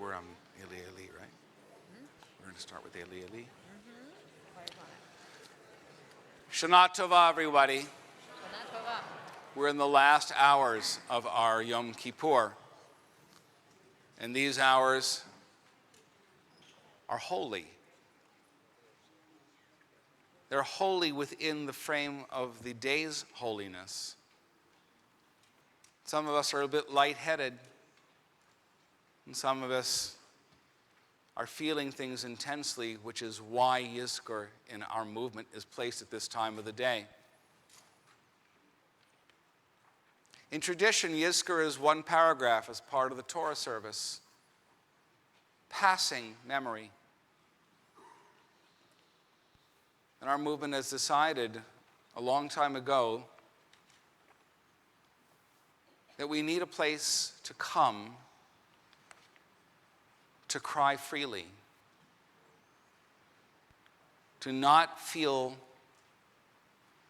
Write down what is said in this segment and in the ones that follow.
we're on Eli Eli, right? Mm-hmm. We're going to start with Eli Eli. Shana Tova, everybody. Shana Tova. We're in the last hours of our Yom Kippur. And these hours are holy. They're holy within the frame of the day's holiness. Some of us are a bit lightheaded, and some of us are feeling things intensely, which is why Yizkor in our movement is placed at this time of the day. In tradition, Yizkor is one paragraph as part of the Torah service, passing memory. And our movement has decided a long time ago that we need a place to come to cry freely, to not feel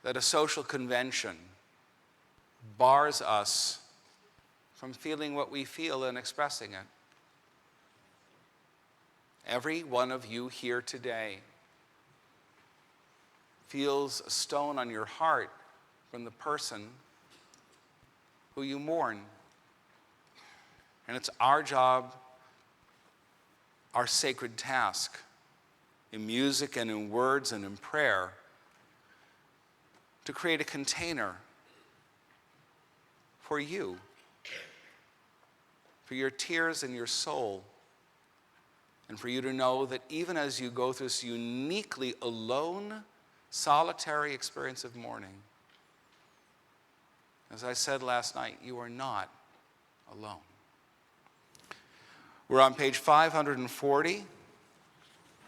that a social convention bars us from feeling what we feel and expressing it. Every one of you here today feels a stone on your heart from the person who you mourn. And it's our job, our sacred task, in music and in words and in prayer, to create a container for you, for your tears and your soul, and for you to know that even as you go through this uniquely alone, solitary experience of mourning, as I said last night, you are not alone. We're on page 540,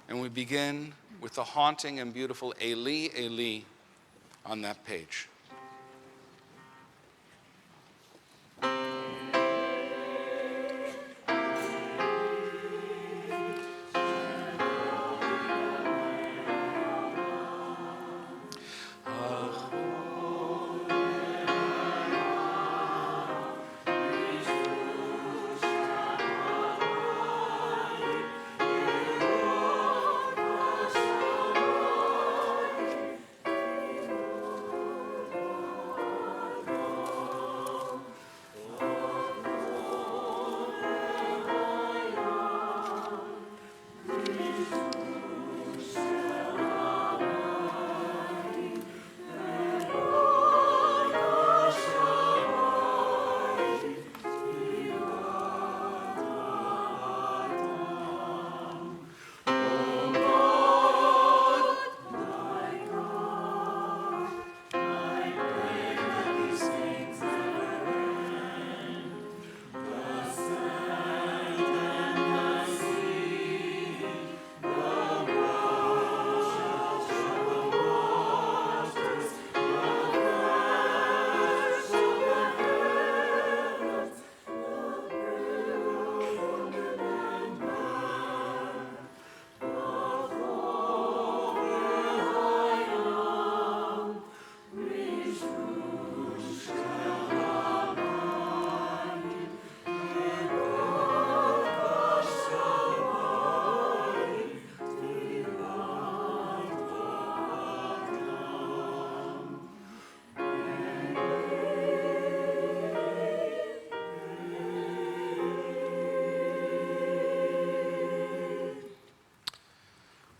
and we begin with the haunting and beautiful Eli, Eli on that page.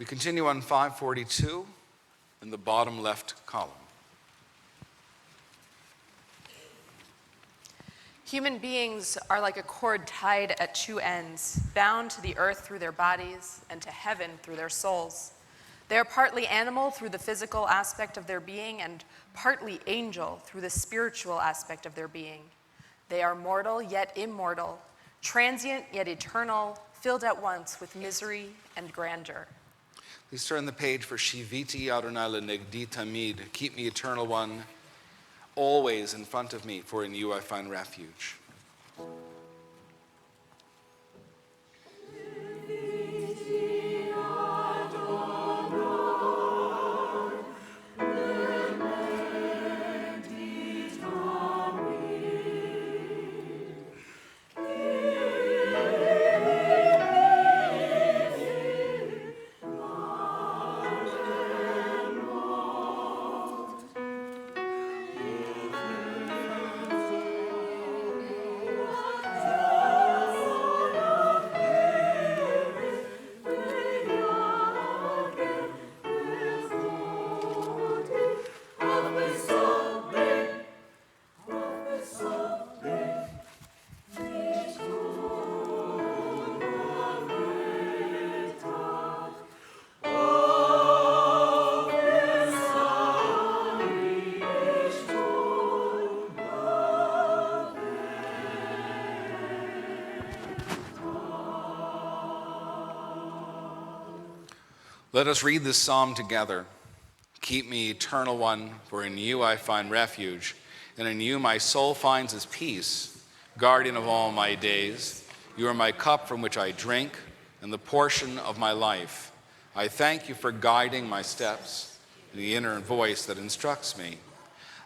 We continue on 542 in the bottom left column. Human beings are like a cord tied at two ends, bound to the earth through their bodies and to heaven through their souls. They are partly animal through the physical aspect of their being and partly angel through the spiritual aspect of their being. They are mortal yet immortal, transient yet eternal, filled at once with misery and grandeur. Please turn the page for Shiviti Adonai Lenegdi Tamid. Keep me, Eternal One, always in front of me, for in you I find refuge. Let us read this psalm together. Keep me, eternal one, for in you I find refuge, and in you my soul finds its peace. Guardian of all my days, you are my cup from which I drink, and the portion of my life. I thank you for guiding my steps, the inner voice that instructs me.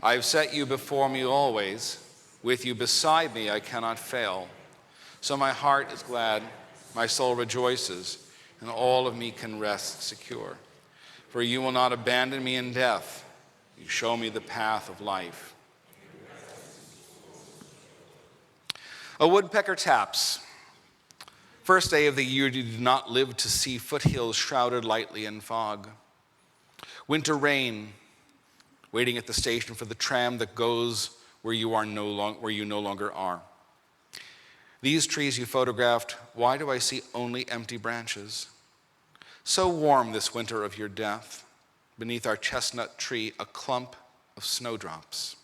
I have set you before me always. With you beside me I cannot fail. So my heart is glad, my soul rejoices, and all of me can rest secure. For you will not abandon me in death. You show me the path of life. A woodpecker taps. First day of the year, you do not live to see foothills shrouded lightly in fog. Winter rain, waiting at the station for the tram that goes where you no longer are. These trees you photographed, why do I see only empty branches? So warm this winter of your death, beneath our chestnut tree, a clump of snowdrops.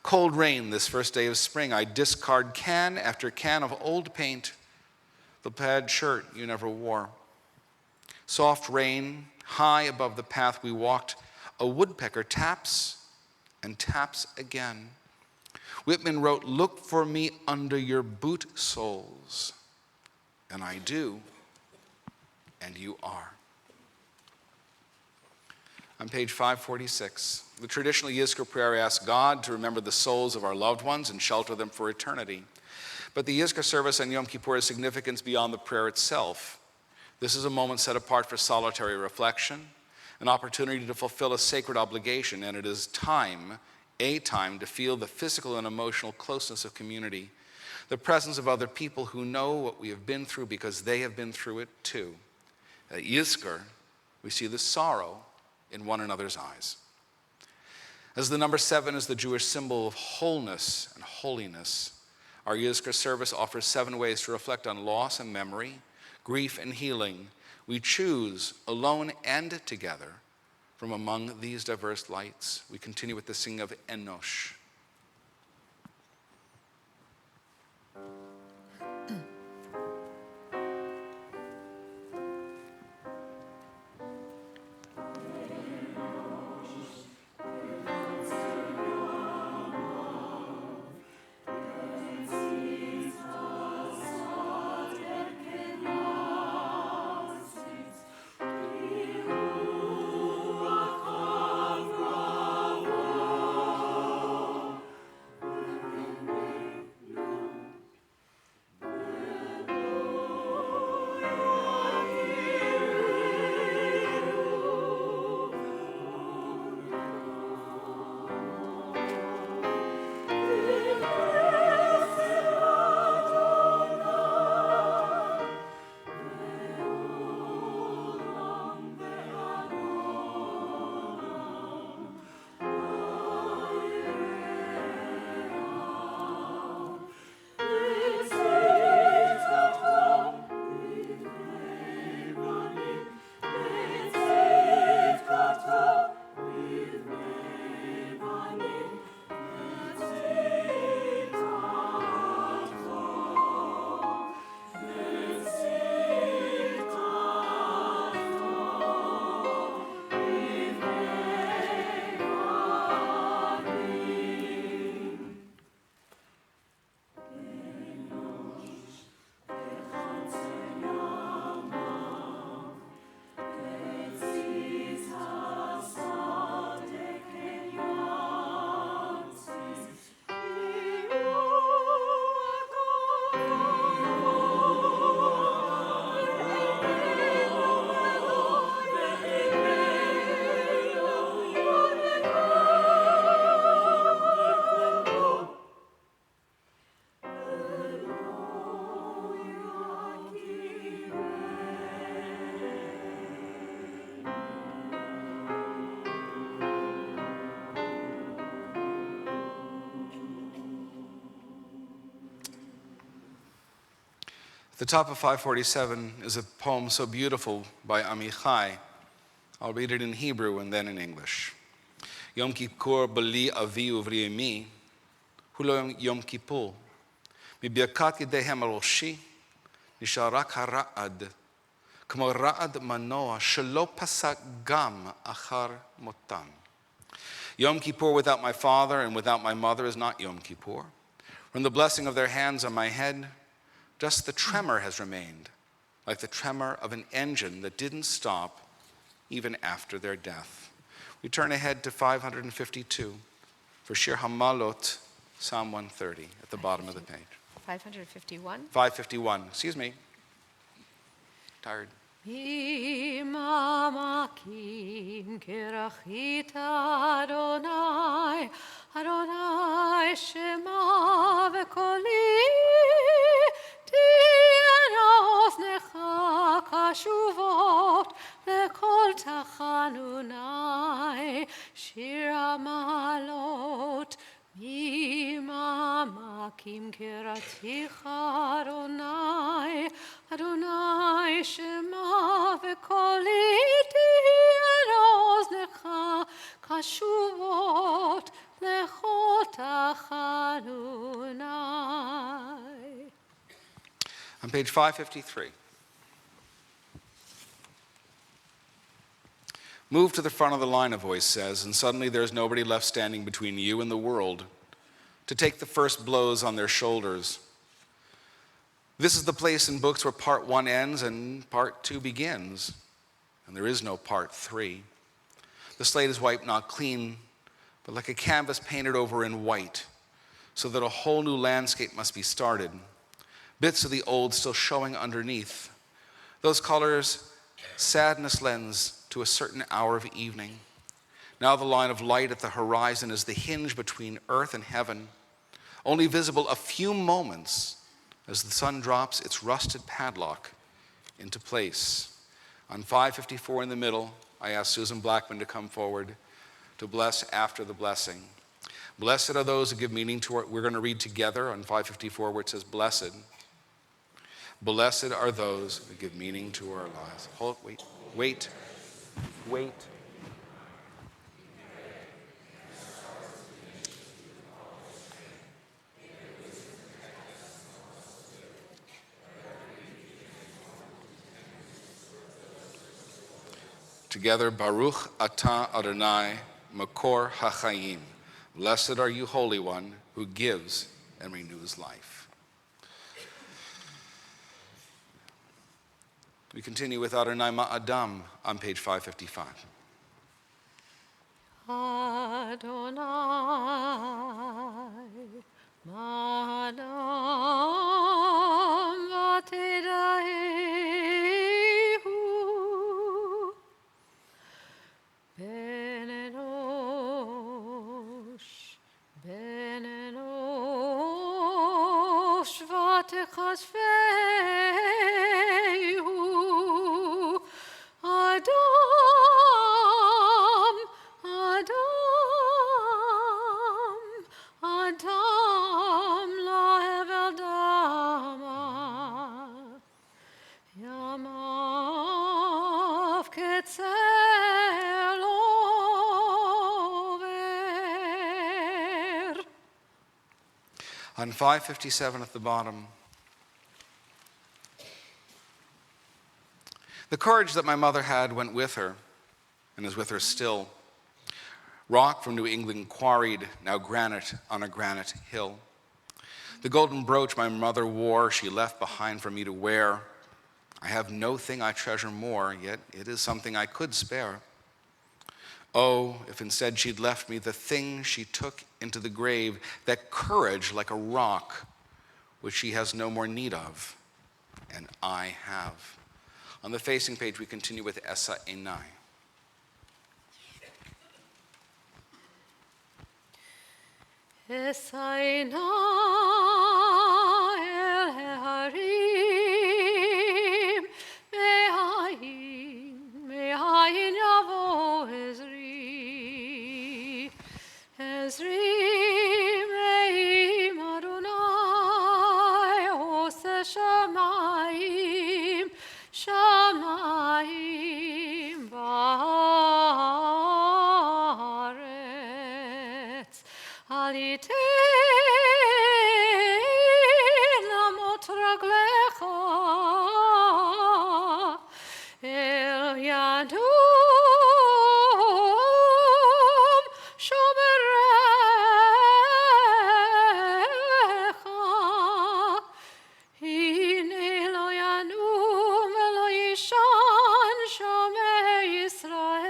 Cold rain this first day of spring, I discard can after can of old paint, the plaid shirt you never wore. Soft rain, high above the path we walked, a woodpecker taps and taps again. Whitman wrote, "Look for me under your boot soles." And I do, and you are. On page 546, the traditional Yizkor prayer asks God to remember the souls of our loved ones and shelter them for eternity. But the Yizkor service on Yom Kippur has significance beyond the prayer itself. This is a moment set apart for solitary reflection, an opportunity to fulfill a sacred obligation, and it is a time to feel the physical and emotional closeness of community, the presence of other people who know what we have been through because they have been through it too. At Yizkor, we see the sorrow in one another's eyes. As the number 7 is the Jewish symbol of wholeness and holiness, our Yizkor service offers 7 ways to reflect on loss and memory, grief and healing. We choose, alone and together, from among these diverse lights. We continue with the singing of Enosh. The top of 547 is a poem so beautiful by Amichai. I'll read it in Hebrew and then in English. Yom Kippur b'li avi uvri emi, hulo Yom Kippur. מברכת ידיהם על ראשי, נשאר רק הרעד. כמו רעד מנוע שלא פסק גם אחר מותם. Yom Kippur without my father and without my mother is not Yom Kippur. From the blessing of their hands on my head, just the tremor has remained, like the tremor of an engine that didn't stop even after their death. We turn ahead to 552 for Shir Hamalot, Psalm 130, at the bottom of the page. 551. 551, excuse me. Tired. Imamakim kerachit Adonai, Adonai Shema v'koli, tiyana oznecha kashuvot, v'kol tachanunai, shir hamalot, Imamakim keraticha Adonai, Adonai Shema v'koli tiyana oznecha kashuvot lechol tachanunai. On page 553. Move to the front of the line, a voice says, and suddenly there's nobody left standing between you and the world to take the first blows on their shoulders. This is the place in books where part 1 ends and part 2 begins, and there is no part 3. The slate is wiped not clean, but like a canvas painted over in white, so that a whole new landscape must be started, bits of the old still showing underneath. Those colors sadness lends to a certain hour of evening. Now the line of light at the horizon is the hinge between earth and heaven, only visible a few moments as the sun drops its rusted padlock into place. On 554 in the middle, I asked Susan Blackman to come forward to bless after the blessing. Blessed are those who give meaning to we're going to read together on 554 where it says blessed. Blessed are those who give meaning to our lives. Wait. Together, Baruch Atah Adonai, Makor HaChaim. Blessed are you, Holy One, who gives and renews life. We continue with Adonai Ma'adam on page 555. Adonai Ma'adam v'tedahehu Ben Enosh v'techasvehu Adam lahevel dama Yamav ketzel over. On 557 at the bottom, the courage that my mother had went with her and is with her still. Rock from New England quarried, now granite on a granite hill. The golden brooch my mother wore, she left behind for me to wear. I have no thing I treasure more, yet it is something I could spare. Oh, if instead she'd left me the thing she took into the grave, that courage like a rock, which she has no more need of, and I have. On the facing page, we continue with Esa Enai. Esaina el harim mehayin yavo Ezri meim Adonai ose shamayim ba'aretz Alite ינום שומרך הנה לא ינום ולא יישן שומר ישראל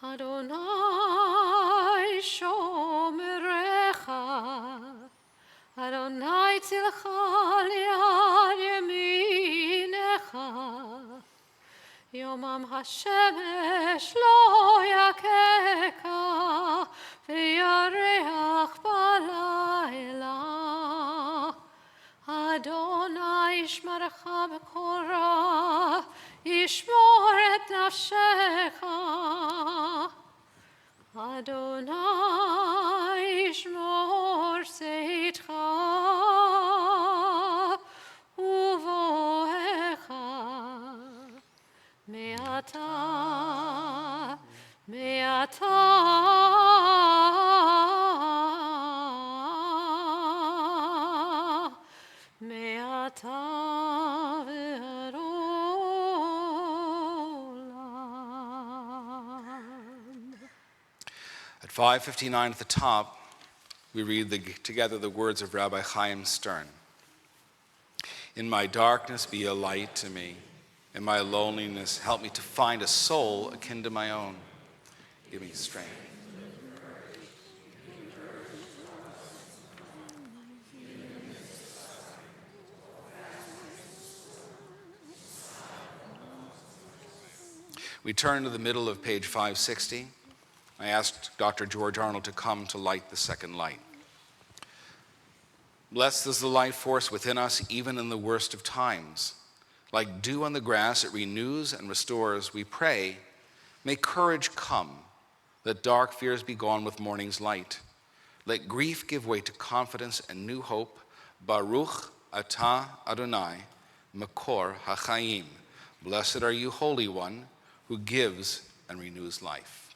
אדוני שומרך אדוני צלך ליד ימינך יומם השמש לא יככה וירח בלילה אדוני ישמרך בכל רע ישמור את נפשך אדוני ישמור צאתך ובואך מעתה ועד עולם. At 5:59 at the top, we read together the words of Rabbi Chaim Stern. In my darkness, be a light to me. In my loneliness, help me to find a soul akin to my own. Give me strength. We turn to the middle of page 560. I asked Dr. George Arnold to come to light the second light. Blessed is the life force within us, even in the worst of times. Like dew on the grass, it renews and restores. We pray, may courage come. Let dark fears be gone with morning's light. Let grief give way to confidence and new hope. Baruch atah Adonai, makor hachaim. Blessed are you, Holy One, who gives and renews life.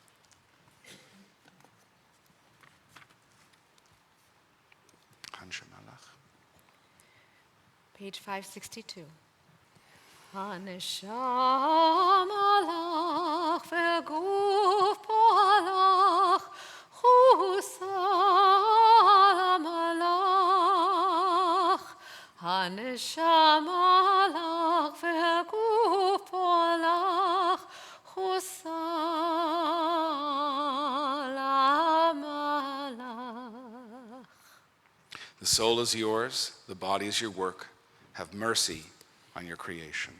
Page 562. הנשם הלך וגוף הלך חוסל המלאך הנשם הלך וגוף הלך חוסל המלאך. The soul is yours, the body is your work. Have mercy on your creation.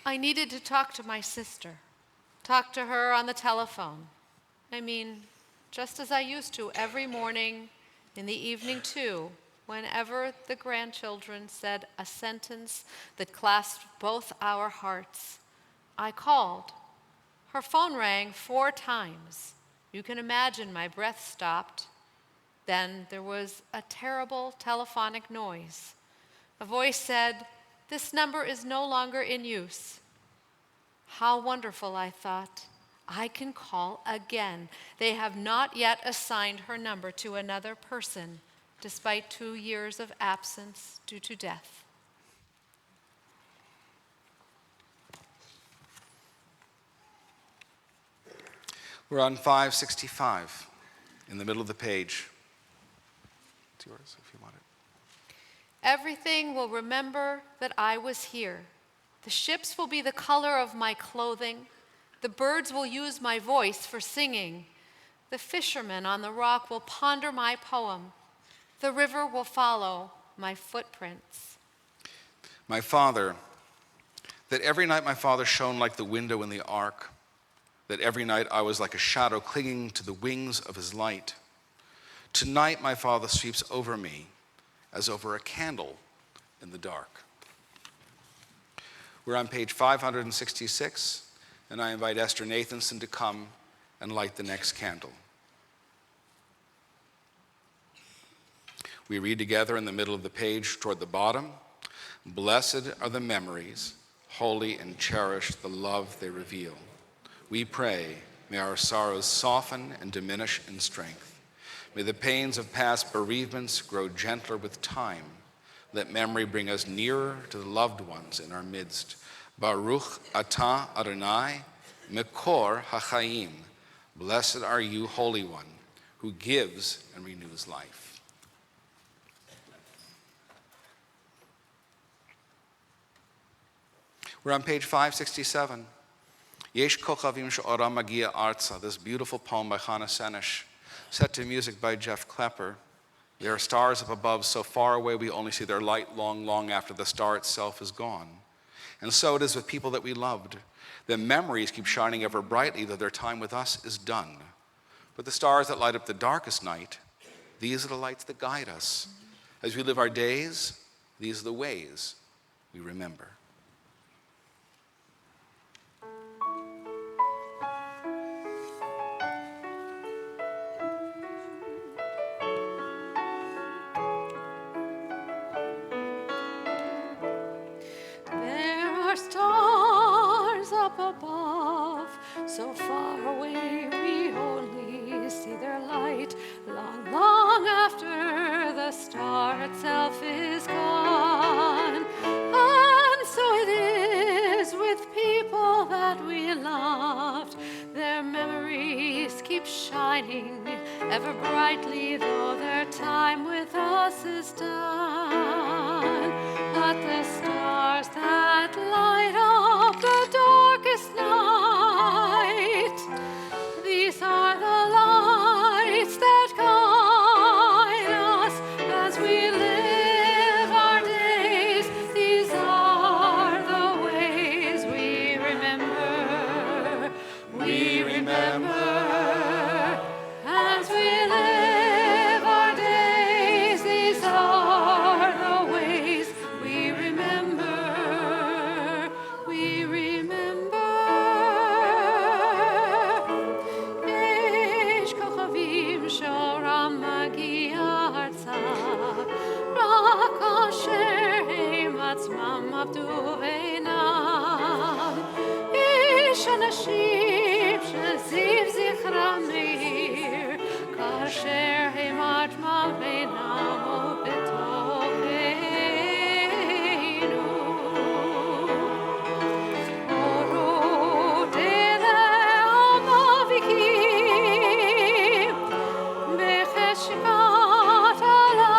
I needed to talk to my sister, talk to her on the telephone. I mean, just as I used to every morning, in the evening too, whenever the grandchildren said a sentence that clasped both our hearts. I called. Her phone rang 4 times. You can imagine my breath stopped. Then there was a terrible telephonic noise. A voice said, "This number is no longer in use." How wonderful, I thought. I can call again. They have not yet assigned her number to another person, despite 2 years of absence due to death. We're on 565, in the middle of the page. It's yours if you want it. Everything will remember that I was here. The ships will be the color of my clothing. The birds will use my voice for singing. The fishermen on the rock will ponder my poem. The river will follow my footprints. My Father, that every night my Father shone like the window in the ark, that every night I was like a shadow clinging to the wings of his light. Tonight my Father sweeps over me as over a candle in the dark. We're on page 566, and I invite Esther Nathanson to come and light the next candle. We read together in the middle of the page toward the bottom. Blessed are the memories, holy and cherished the love they reveal. We pray, may our sorrows soften and diminish in strength. May the pains of past bereavements grow gentler with time. Let memory bring us nearer to the loved ones in our midst. Baruch atah Adonai, Mekor HaChaim. Blessed are you, Holy One, who gives and renews life. We're on page 567. Yesh Kochavim She'ora Magia Arza, this beautiful poem by Chana Senesh, set to music by Jeff Klepper. There are stars up above so far away we only see their light long, long after the star itself is gone. And so it is with people that we loved. Their memories keep shining ever brightly, though their time with us is done. But the stars that light up the darkest night, these are the lights that guide us. As we live our days, these are the ways we remember. Above, so far away we only see their light, long, long after the star itself is gone. And so it is with people that we loved. Their memories keep shining ever brightly, though their time with us is done. But the stars that light up the darkest night, these are the lights that guide us as we live our days. These are the ways we remember. We remember as we live our days. These are the ways we remember. We remember. Yesh kochavim she'oram magia arza, rak asher הם עצמם עבדו עינם. יש אנשים שזיו זכרם מאיר, כאשר הם עצמם אינם ובתוכנו. אורות אלה המאביקים בחשכת הליל,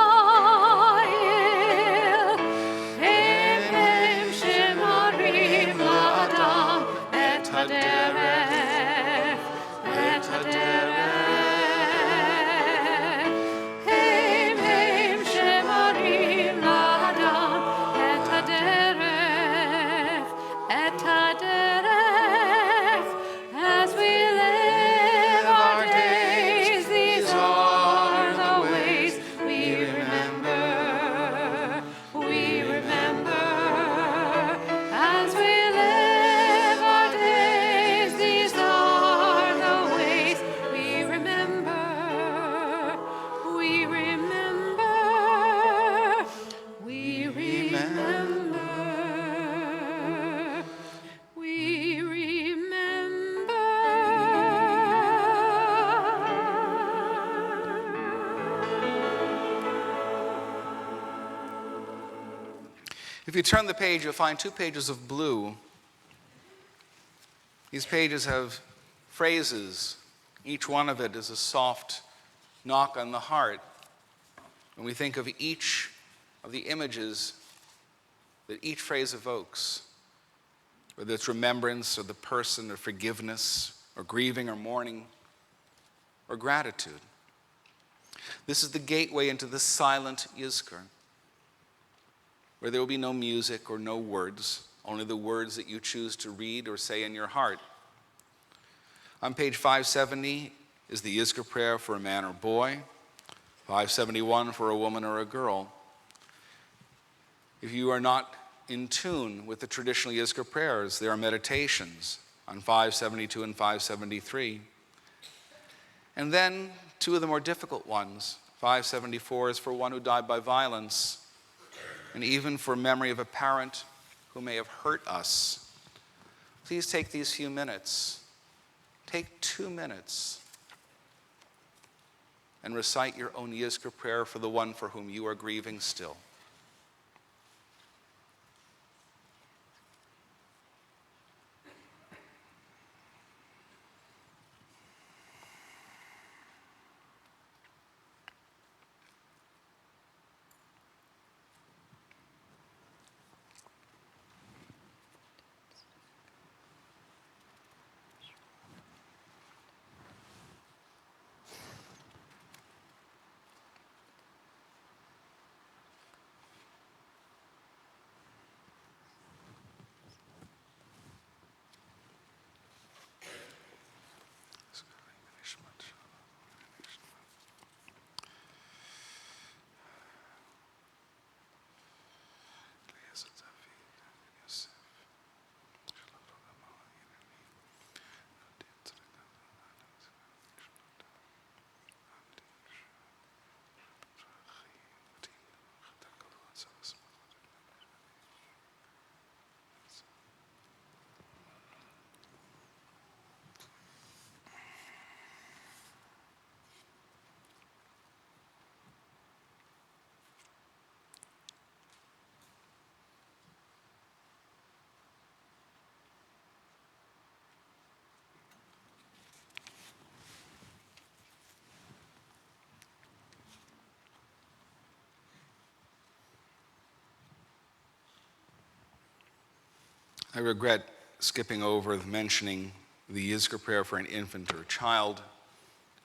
הם שמראים לאדם את הדרך, את הדרך. הם שמראים לאדם את הדרך, את הדרך. As we live our days, these are the ways we remember. We remember. As we live our days, these are the ways we remember. We remember. We remember. We If you turn the page, you'll find 2 pages of blue. These pages have phrases. Each one of it is a soft knock on the heart when we think of each of the images that each phrase evokes, whether it's remembrance or the person or forgiveness or grieving or mourning or gratitude. This is the gateway into the silent Yizkor, where there will be no music or no words, only the words that you choose to read or say in your heart. On page 570 is the Yizkor prayer for a man or boy, 571 for a woman or a girl. If you are not in tune with the traditional Yizkor prayers, there are meditations on 572 and 573. And then 2 of the more difficult ones. 574 is for one who died by violence, and even for memory of a parent who may have hurt us. Please take these few minutes. Take 2 minutes and recite your own Yizkor prayer for the one for whom you are grieving still. I regret skipping over mentioning the Yizkor prayer for an infant or a child,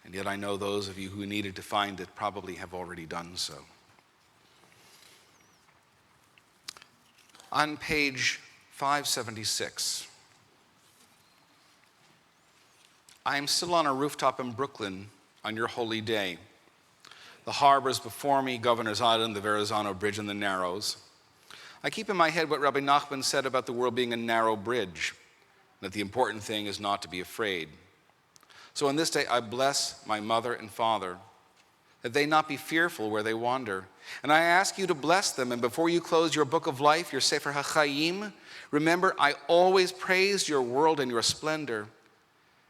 and yet I know those of you who needed to find it probably have already done so. On page 576, I am still on a rooftop in Brooklyn on your holy day. The harbors before me, Governor's Island, the Verrazano Bridge, and the Narrows. I keep in my head what Rabbi Nachman said about the world being a narrow bridge, that the important thing is not to be afraid. So on this day, I bless my mother and father, that they not be fearful where they wander. And I ask you to bless them, and before you close your book of life, your Sefer HaChaim, remember I always praised your world and your splendor,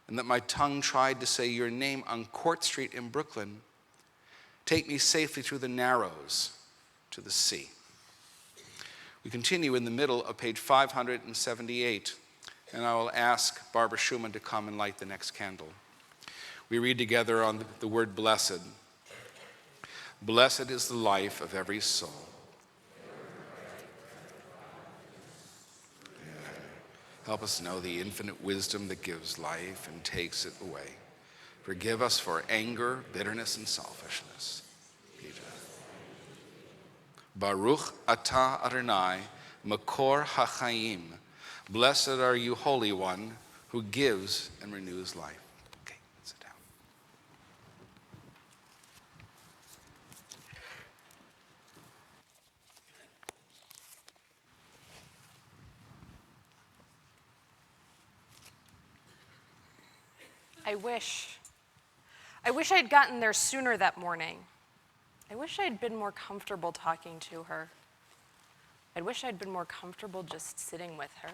and that my tongue tried to say your name on Court Street in Brooklyn. Take me safely through the Narrows to the sea. We continue in the middle of page 578, and I will ask Barbara Schumann to come and light the next candle. We read together on the word blessed. Blessed is the life of every soul. Help us know the infinite wisdom that gives life and takes it away. Forgive us for anger, bitterness, and selfishness. Baruch atah Adonai, makor hachayim. Blessed are you, Holy One, who gives and renews life. Okay, sit down. I wish I'd gotten there sooner that morning. I wish I'd been more comfortable talking to her. I wish I'd been more comfortable just sitting with her.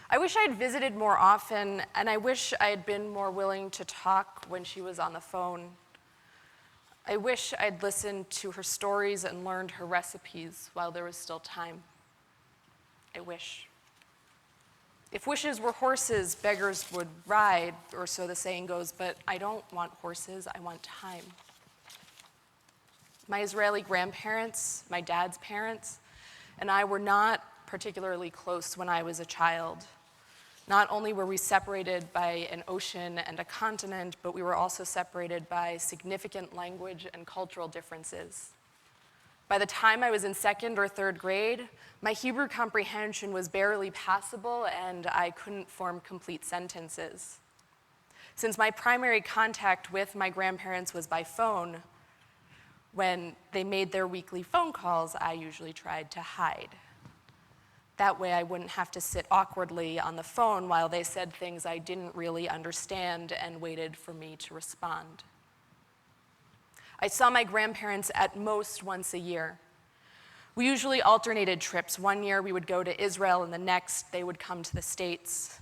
I wish I'd visited more often, and I wish I'd been more willing to talk when she was on the phone. I wish I'd listened to her stories and learned her recipes while there was still time. I wish. If wishes were horses, beggars would ride, or so the saying goes, but I don't want horses, I want time. My Israeli grandparents, my dad's parents, and I were not particularly close when I was a child. Not only were we separated by an ocean and a continent, but we were also separated by significant language and cultural differences. By the time I was in 2nd or 3rd grade, my Hebrew comprehension was barely passable and I couldn't form complete sentences. Since my primary contact with my grandparents was by phone, when they made their weekly phone calls, I usually tried to hide. That way I wouldn't have to sit awkwardly on the phone while they said things I didn't really understand and waited for me to respond. I saw my grandparents at most once a year. We usually alternated trips. One year we would go to Israel, and the next they would come to the States.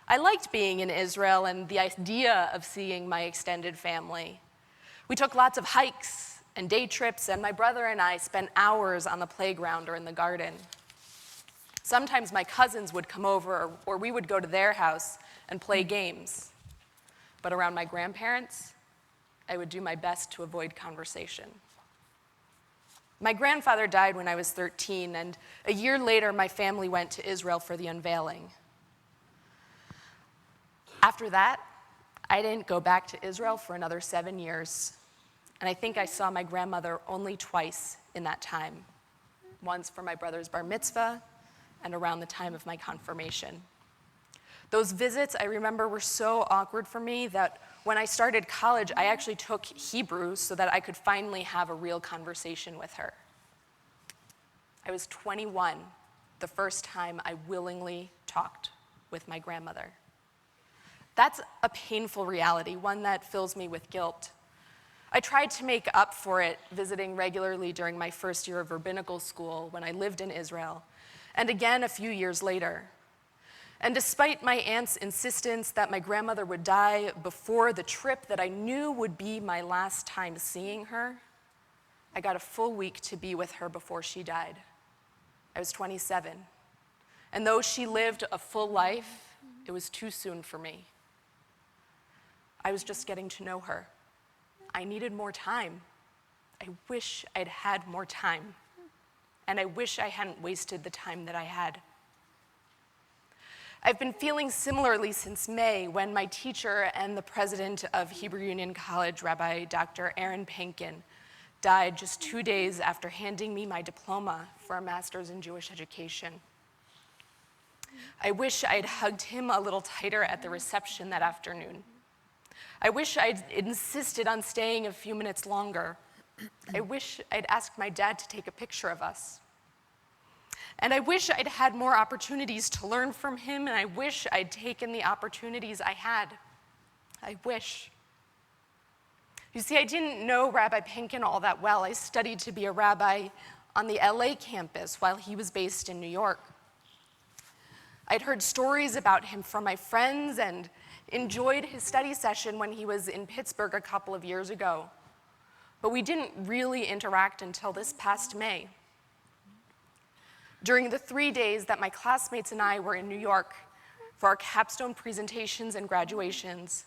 I liked being in Israel and the idea of seeing my extended family. We took lots of hikes and day trips, and my brother and I spent hours on the playground or in the garden. Sometimes my cousins would come over, or we would go to their house and play games. But around my grandparents, I would do my best to avoid conversation. My grandfather died when I was 13, and a year later, my family went to Israel for the unveiling. After that, I didn't go back to Israel for another 7 years. And I think I saw my grandmother only twice in that time. Once for my brother's bar mitzvah, and around the time of my confirmation. Those visits, I remember, were so awkward for me that when I started college, I actually took Hebrew so that I could finally have a real conversation with her. I was 21 the first time I willingly talked with my grandmother. That's a painful reality, one that fills me with guilt. I tried to make up for it visiting regularly during my first year of rabbinical school when I lived in Israel, and again a few years later. And despite my aunt's insistence that my grandmother would die before the trip that I knew would be my last time seeing her, I got a full week to be with her before she died. I was 27. And though she lived a full life, it was too soon for me. I was just getting to know her. I needed more time. I wish I'd had more time. And I wish I hadn't wasted the time that I had. I've been feeling similarly since May when my teacher and the president of Hebrew Union College, Rabbi Dr. Aaron Pankin, died just 2 days after handing me my diploma for a master's in Jewish education. I wish I'd hugged him a little tighter at the reception that afternoon. I wish I'd insisted on staying a few minutes longer. I wish I'd asked my dad to take a picture of us. And I wish I'd had more opportunities to learn from him, and I wish I'd taken the opportunities I had. I wish. You see, I didn't know Rabbi Pankin all that well. I studied to be a rabbi on the LA campus while he was based in New York. I'd heard stories about him from my friends and enjoyed his study session when he was in Pittsburgh a couple of years ago. But we didn't really interact until this past May. During the 3 days that my classmates and I were in New York for our capstone presentations and graduations,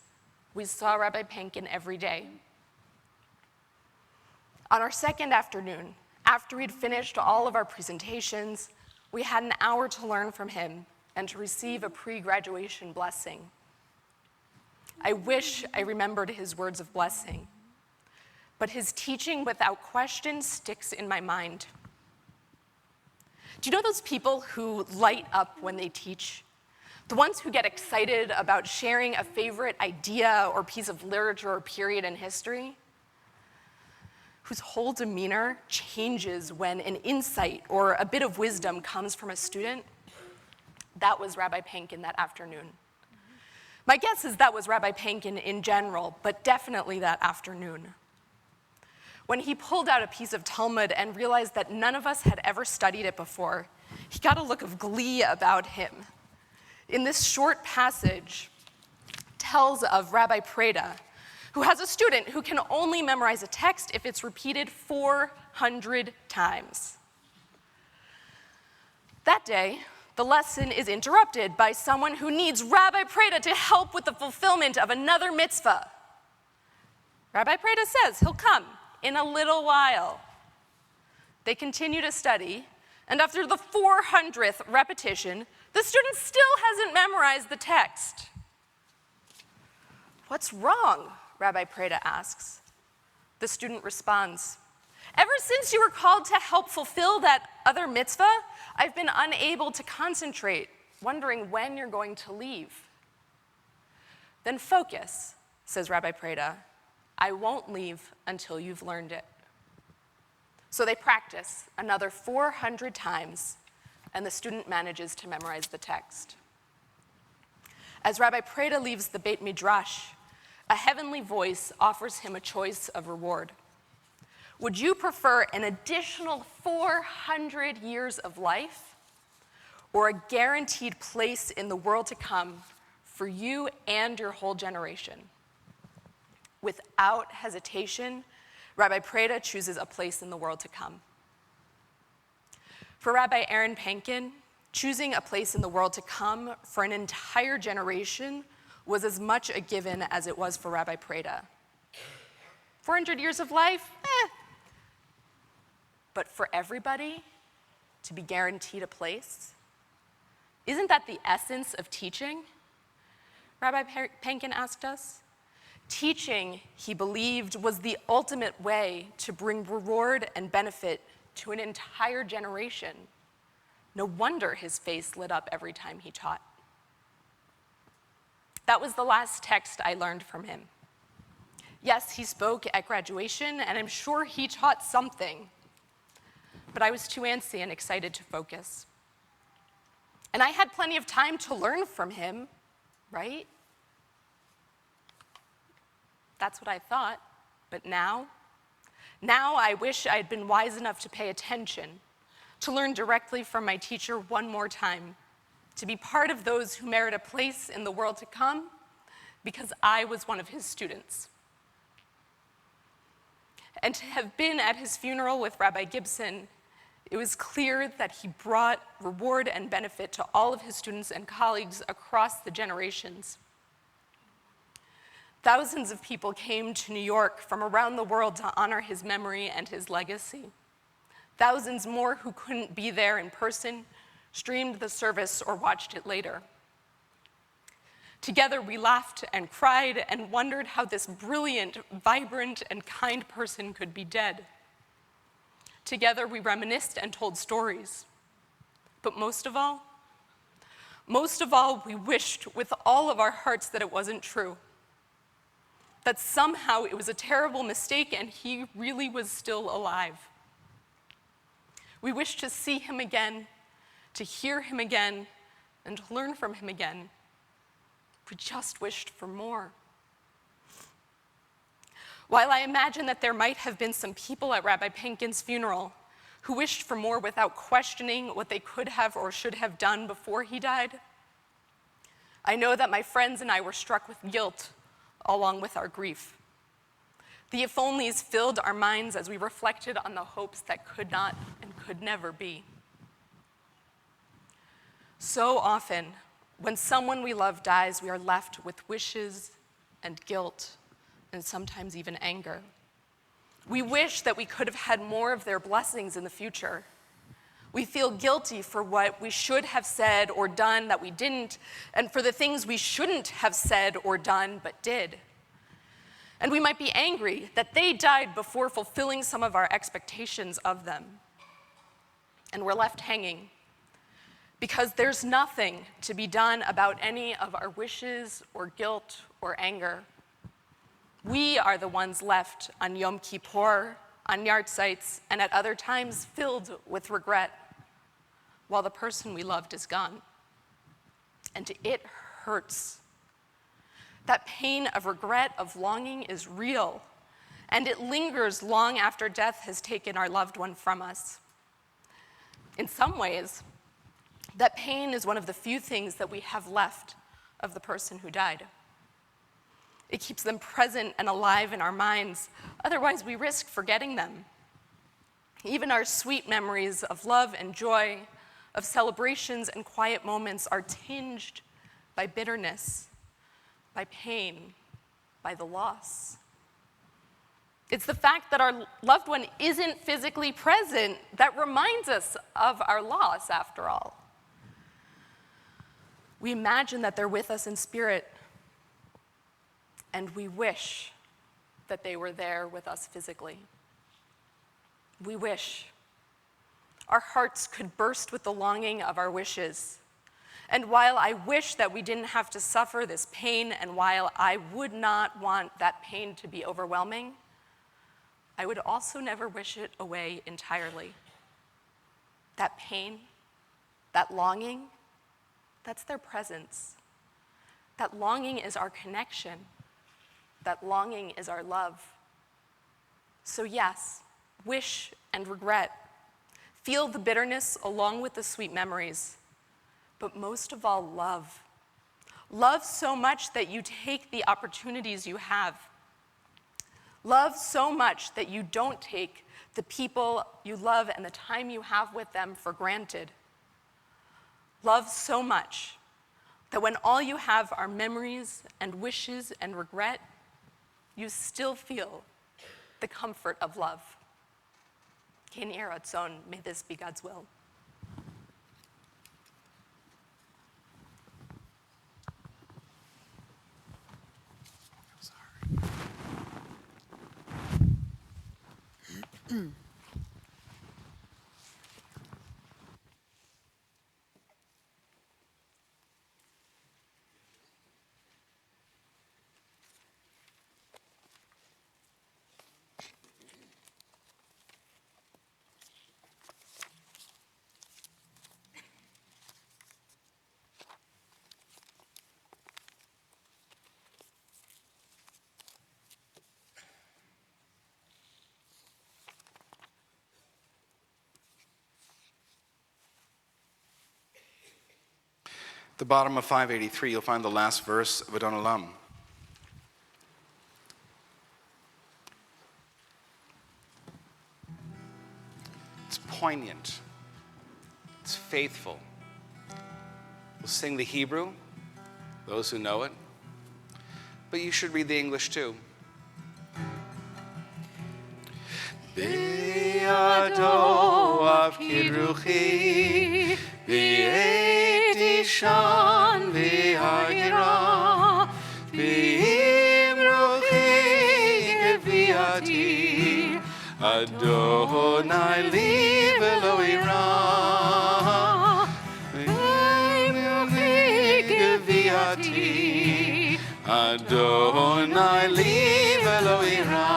we saw Rabbi Pankin every day. On our second afternoon, after we'd finished all of our presentations, we had an hour to learn from him and to receive a pre-graduation blessing. I wish I remembered his words of blessing, but his teaching without question sticks in my mind. Do you know those people who light up when they teach? The ones who get excited about sharing a favorite idea or piece of literature or period in history? Whose whole demeanor changes when an insight or a bit of wisdom comes from a student? That was Rabbi Pankin that afternoon. My guess is that was Rabbi Pankin in general, but definitely that afternoon. When he pulled out a piece of Talmud and realized that none of us had ever studied it before, he got a look of glee about him. In this short passage, tells of Rabbi Preda, who has a student who can only memorize a text if it's repeated 400 times. That day, the lesson is interrupted by someone who needs Rabbi Preda to help with the fulfillment of another mitzvah. Rabbi Preda says he'll come in a little while. They continue to study, and after the 400th repetition, the student still hasn't memorized the text. "What's wrong?" Rabbi Preda asks. The student responds, "Ever since you were called to help fulfill that other mitzvah, I've been unable to concentrate, wondering when you're going to leave." "Then focus," says Rabbi Preda. "I won't leave until you've learned it." So they practice another 400 times, and the student manages to memorize the text. As Rabbi Preda leaves the Beit Midrash, a heavenly voice offers him a choice of reward. Would you prefer an additional 400 years of life, or a guaranteed place in the world to come for you and your whole generation? Without hesitation, Rabbi Preda chooses a place in the world to come. For Rabbi Aaron Pankin, choosing a place in the world to come for an entire generation was as much a given as it was for Rabbi Preda. 400 years of life? But for everybody to be guaranteed a place? Isn't that the essence of teaching? Rabbi Pankin asked us. Teaching, he believed, was the ultimate way to bring reward and benefit to an entire generation. No wonder his face lit up every time he taught. That was the last text I learned from him. Yes, he spoke at graduation, and I'm sure he taught something, but I was too antsy and excited to focus. And I had plenty of time to learn from him, right? That's what I thought, but now I wish I'd been wise enough to pay attention, to learn directly from my teacher one more time, to be part of those who merit a place in the world to come, because I was one of his students. And to have been at his funeral with Rabbi Gibson, it was clear that he brought reward and benefit to all of his students and colleagues across the generations. Thousands of people came to New York from around the world to honor his memory and his legacy. Thousands more who couldn't be there in person streamed the service or watched it later. Together we laughed and cried and wondered how this brilliant, vibrant, and kind person could be dead. Together we reminisced and told stories. But most of all, we wished with all of our hearts that it wasn't true. That somehow it was a terrible mistake and he really was still alive. We wished to see him again, to hear him again, and to learn from him again. We just wished for more. While I imagine that there might have been some people at Rabbi Penkin's funeral who wished for more without questioning what they could have or should have done before he died, I know that my friends and I were struck with guilt along with our grief. The if-onlys filled our minds as we reflected on the hopes that could not and could never be. So often, when someone we love dies, we are left with wishes and guilt and sometimes even anger. We wish that we could have had more of their blessings in the future. We feel guilty for what we should have said or done that we didn't, and for the things we shouldn't have said or done but did. And we might be angry that they died before fulfilling some of our expectations of them. And we're left hanging because there's nothing to be done about any of our wishes or guilt or anger. We are the ones left on Yom Kippur, on yard sites, and at other times filled with regret, while the person we loved is gone. And it hurts. That pain of regret, of longing is real, and it lingers long after death has taken our loved one from us. In some ways, that pain is one of the few things that we have left of the person who died. It keeps them present and alive in our minds, otherwise we risk forgetting them. Even our sweet memories of love and joy, of celebrations and quiet moments are tinged by bitterness, by pain, by the loss. It's the fact that our loved one isn't physically present that reminds us of our loss, after all. We imagine that they're with us in spirit, and we wish that they were there with us physically. We wish. Our hearts could burst with the longing of our wishes. And while I wish that we didn't have to suffer this pain, and while I would not want that pain to be overwhelming, I would also never wish it away entirely. That pain, that longing, that's their presence. That longing is our connection. That longing is our love. So yes, wish and regret. Feel the bitterness along with the sweet memories. But most of all, love. Love so much that you take the opportunities you have. Love so much that you don't take the people you love and the time you have with them for granted. Love so much that when all you have are memories and wishes and regret, you still feel the comfort of love. Ken Yeratzon, may this be God's will. At the bottom of 583, you'll find the last verse of Adon Olam. It's poignant. It's faithful. We'll sing the Hebrew, those who know it, but you should read the English too. Be'ado avkiruchi, Shan v'ha'ira Adonai li velo ira. Geviati. Adonai li velo ira.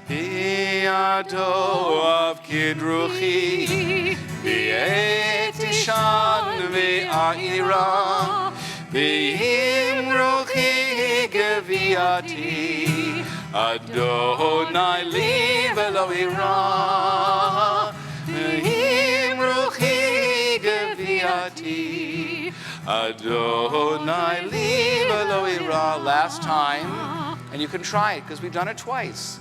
Biado of kidruchi. Bi'et ishan ve'aira. Bi'im ruchi geviati. Adonai li velo ira. Bi'im ruchi geviati. Adonai li velo ira. Last time, and you can try it because we've done it twice.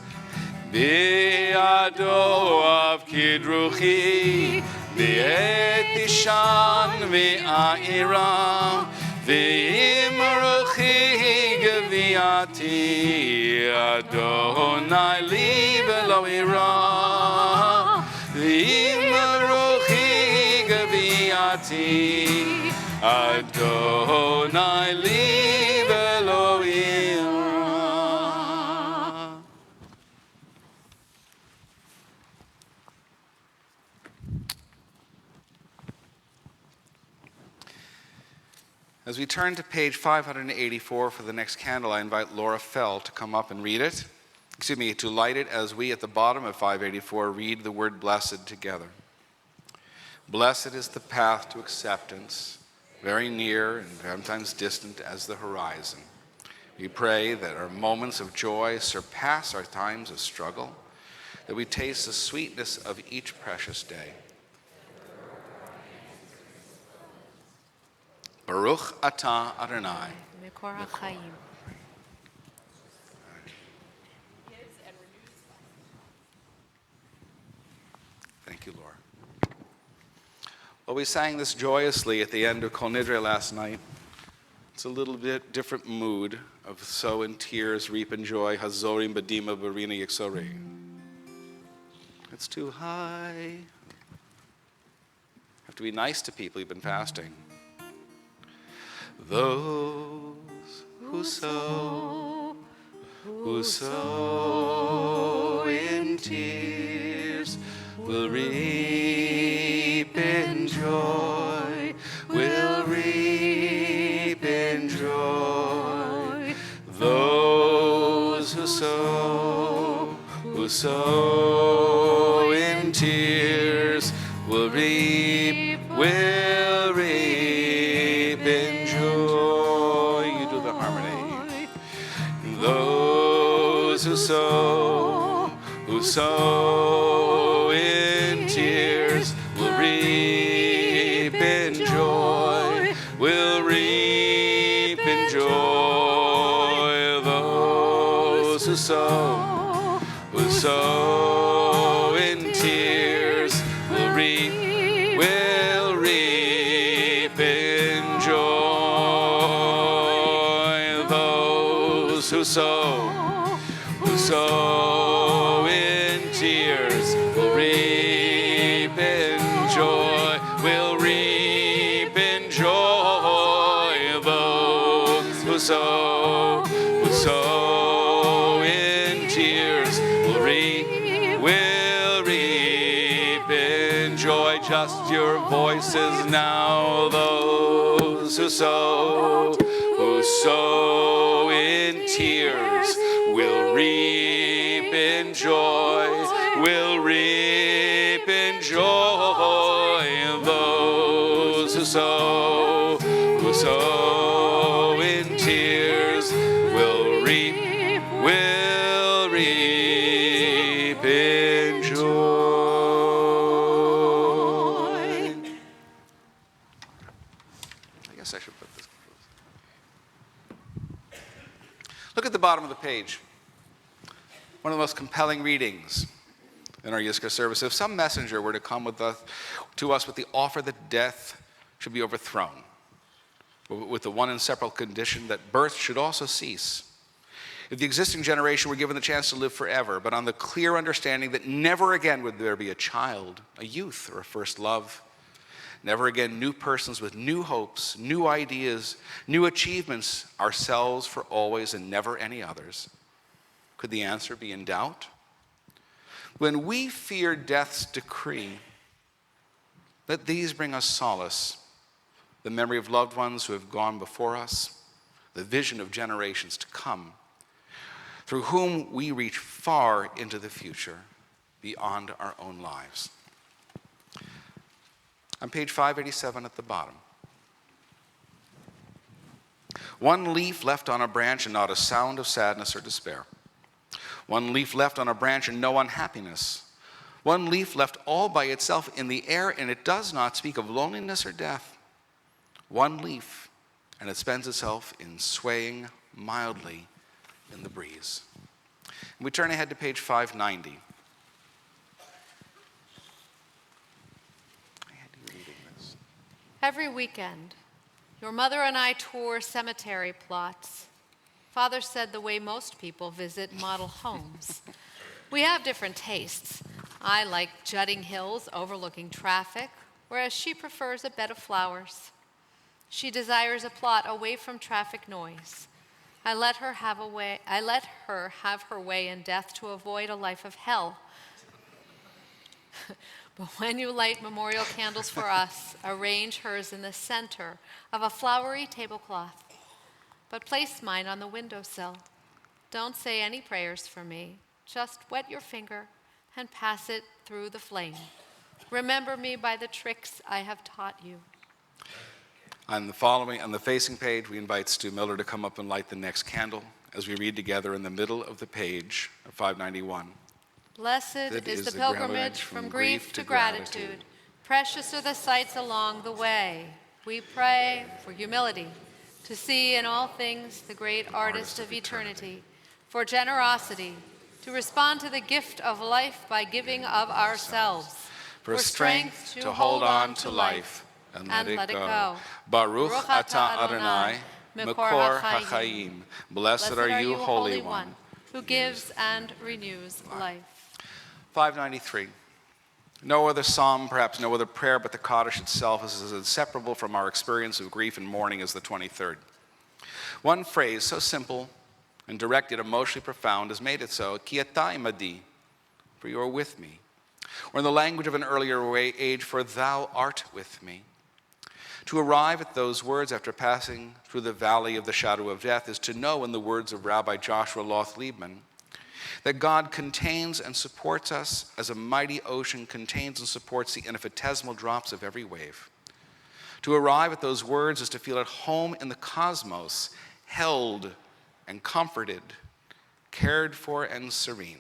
Bi'ado of kidruchi, bi'et ishan ve'aira, ve'im ruchi geviati. Adonai li velo ira, ve'im ruchi geviati. Adonai li velo ira. As we turn to page 584 for the next candle, I invite Laura Fell to come up and read it. To light it as we at the bottom of 584 read the word blessed together. Blessed is the path to acceptance, very near and sometimes distant as the horizon. We pray that our moments of joy surpass our times of struggle, that we taste the sweetness of each precious day. Baruch atah Adonai. Mekor HaChaim. Thank you, Laura. Well, we sang this joyously at the end of Kol Nidre last night. It's a little bit different mood of sow in tears, reap in joy, hazorim badima barina yiksori. It's too high. Have to be nice to people who've been fasting. Those who sow in tears will reap in joy, will reap in joy. Those who sow in tears will reap in joy. You do the harmony. Those who sow in tears will reap in joy, will reap in joy. Those who sow in tears will reap in joy. Those who sow in tears will reap in joy, will reap in joy. Those who sow in tears will reap in joy. Just your voices now. Those who sow in tears will reap in joy, will reap in joy. Those who sow in tears will reap in joy. I guess I should put this. Look at the bottom of the page. One of the most compelling readings in our Yizkor service. If some messenger were to come to us with the offer that death should be overthrown, with the one inseparable condition that birth should also cease. If the existing generation were given the chance to live forever, but on the clear understanding that never again would there be a child, a youth, or a first love, never again new persons with new hopes, new ideas, new achievements, ourselves for always and never any others. Could the answer be in doubt? When we fear death's decree, let these bring us solace, the memory of loved ones who have gone before us, the vision of generations to come, through whom we reach far into the future, beyond our own lives. On page 587 at the bottom. One leaf left on a branch and not a sound of sadness or despair. One leaf left on a branch and no unhappiness. One leaf left all by itself in the air, and it does not speak of loneliness or death. One leaf, and it spends itself in swaying mildly in the breeze. And we turn ahead to page 590. Every weekend, your mother and I tour cemetery plots. Father said the way most people visit model homes. We have different tastes. I like jutting hills overlooking traffic, whereas she prefers a bed of flowers. She desires a plot away from traffic noise. I let her have her way in death to avoid a life of hell. But when you light memorial candles for us, arrange hers in the center of a flowery tablecloth. But place mine on the windowsill. Don't say any prayers for me. Just wet your finger and pass it through the flame. Remember me by the tricks I have taught you. On the facing page, we invite Stu Miller to come up and light the next candle as we read together in the middle of the page of 591. Blessed is the pilgrimage from grief to gratitude. Precious are the sights along the way. We pray for humility, to see in all things the great artist of eternity, for generosity, to respond to the gift of life by giving of ourselves, for strength to hold on to life and let it go. Baruch atah Adonai, Mekor HaChaim. Blessed are you, Holy One, who gives and renews life. 593. No other psalm, perhaps no other prayer, but the Kaddish itself is as inseparable from our experience of grief and mourning as the 23rd. One phrase so simple and direct yet emotionally profound has made it so, Ki atah imadi, for you are with me. Or in the language of an earlier age, for thou art with me. To arrive at those words after passing through the valley of the shadow of death is to know, in the words of Rabbi Joshua Loth-Liebman, that God contains and supports us as a mighty ocean contains and supports the infinitesimal drops of every wave. To arrive at those words is to feel at home in the cosmos, held and comforted, cared for and serene.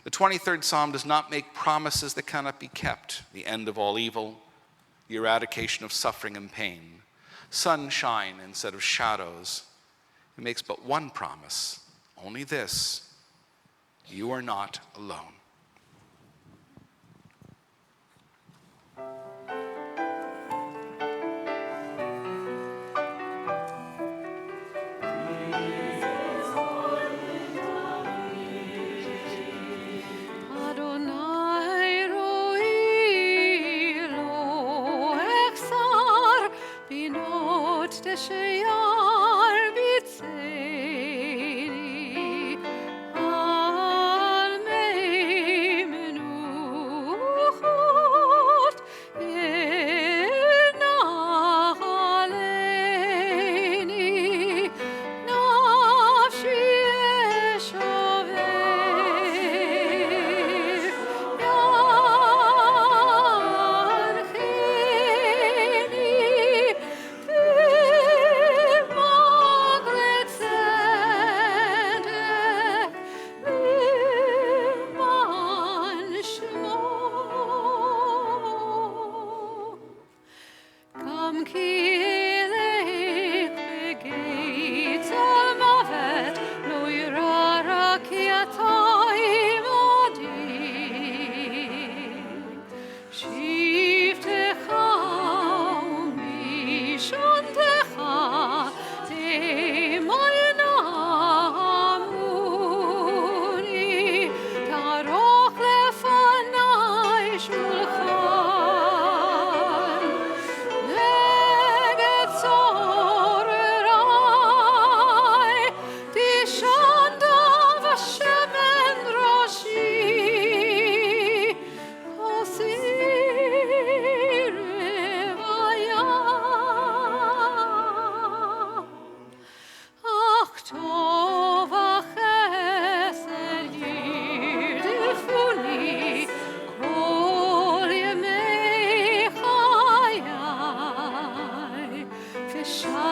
The 23rd Psalm does not make promises that cannot be kept, the end of all evil, the eradication of suffering and pain, sunshine instead of shadows. It makes but one promise, only this: you are not alone.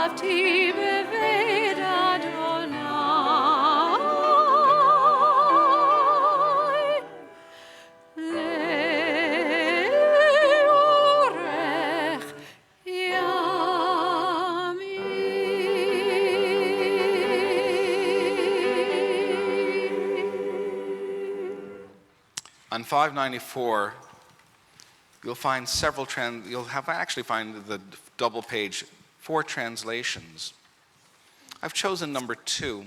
Yashavti beved Adonai. Leorech Yamim. On 594, you'll find find the double page, 4 translations. I've chosen number 2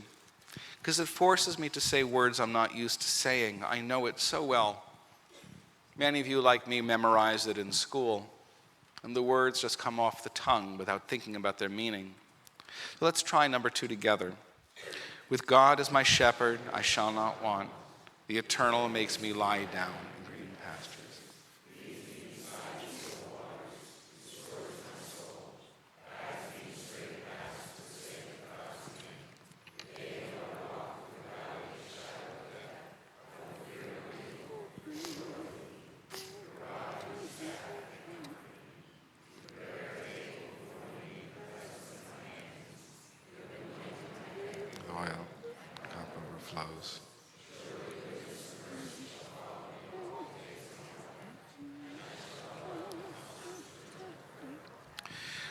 because it forces me to say words I'm not used to saying. I know it so well. Many of you, like me, memorized it in school, and the words just come off the tongue without thinking about their meaning. So let's try number 2 together. With God as my shepherd, I shall not want. The Eternal makes me lie down in green pastures. Oil, cup overflows.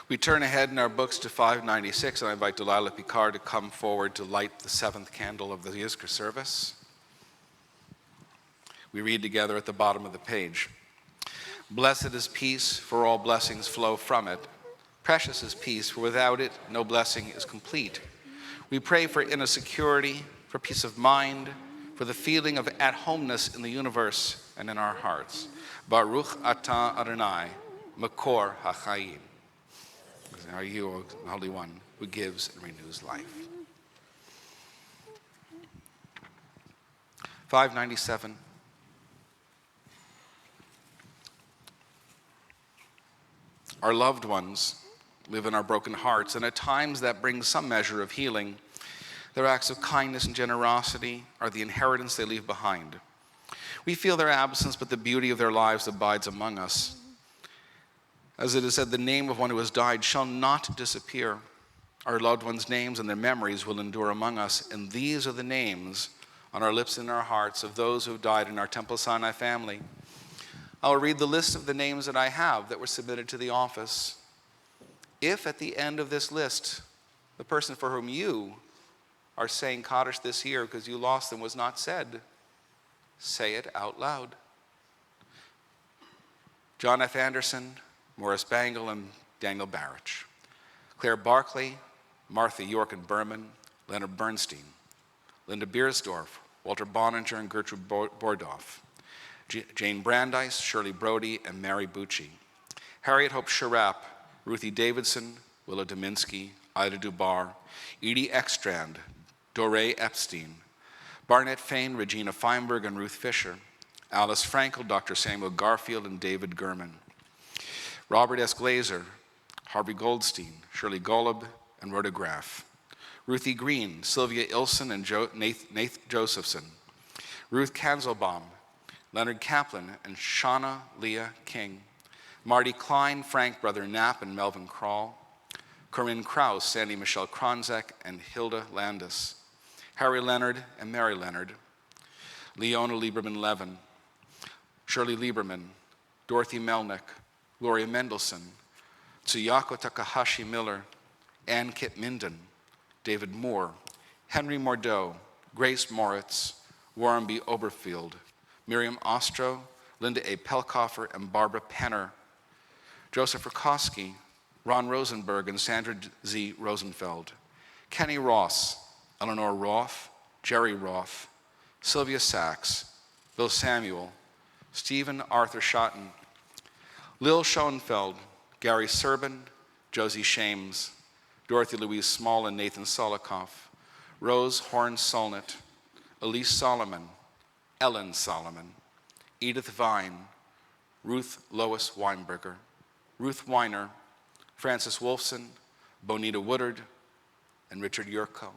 We turn ahead in our books to 596, and I invite Delilah Picard to come forward to light the 7th candle of the Yizkor service. We read together at the bottom of the page. Blessed is peace, for all blessings flow from it. Precious is peace, for without it no blessing is complete. We pray for inner security, for peace of mind, for the feeling of at-homeness in the universe and in our hearts. Baruch atah Adonai, Makor HaChaim. Are you, O Holy One, who gives and renews life. 597. Our loved ones live in our broken hearts, and at times that brings some measure of healing. Their acts of kindness and generosity are the inheritance they leave behind. We feel their absence, but the beauty of their lives abides among us. As it is said, the name of one who has died shall not disappear. Our loved ones' names and their memories will endure among us, and these are the names on our lips and our hearts of those who have died in our Temple Sinai family. I'll read the list of the names that I have that were submitted to the office. If at the end of this list, the person for whom you are saying Kaddish this year because you lost them was not said, say it out loud. John F. Anderson, Morris Bangle, and Daniel Barrich. Claire Barclay, Martha York and Berman, Leonard Bernstein, Linda Beersdorf, Walter Boninger, and Gertrude Bordoff. Jane Brandeis, Shirley Brody, and Mary Bucci. Harriet Hope Sharap, Ruthie Davidson, Willa Dominsky, Ida Dubar, Edie Ekstrand, Doré Epstein, Barnett Fain, Regina Feinberg, and Ruth Fisher. Alice Frankel, Dr. Samuel Garfield, and David Gurman. Robert S. Glazer, Harvey Goldstein, Shirley Golub, and Rhoda Graff. Ruthie Green, Sylvia Ilson, and Nath Josephson. Ruth Kanzelbaum, Leonard Kaplan, and Shauna Leah King. Marty Klein, Frank Brother Knapp, and Melvin Krall. Corinne Krause, Sandy Michelle Kronzek, and Hilda Landis. Harry Leonard and Mary Leonard. Leona Lieberman-Levin. Shirley Lieberman. Dorothy Melnick. Gloria Mendelson, Tsuyako Takahashi Miller, Ann Kit Minden, David Moore, Henry Mordeau, Grace Moritz, Warren B. Oberfield, Miriam Ostro, Linda A. Pelkoffer, and Barbara Penner, Joseph Rakowski, Ron Rosenberg, and Sandra Z. Rosenfeld, Kenny Ross, Eleanor Roth, Jerry Roth, Sylvia Sachs, Bill Samuel, Stephen Arthur Schotten, Lil Schoenfeld, Gary Serban, Josie Shames, Dorothy Louise Small and Nathan Solikoff, Rose Horn Solnit, Elise Solomon, Ellen Solomon, Edith Vine, Ruth Lois Weinberger, Ruth Weiner, Francis Wolfson, Bonita Woodard, and Richard Yurko.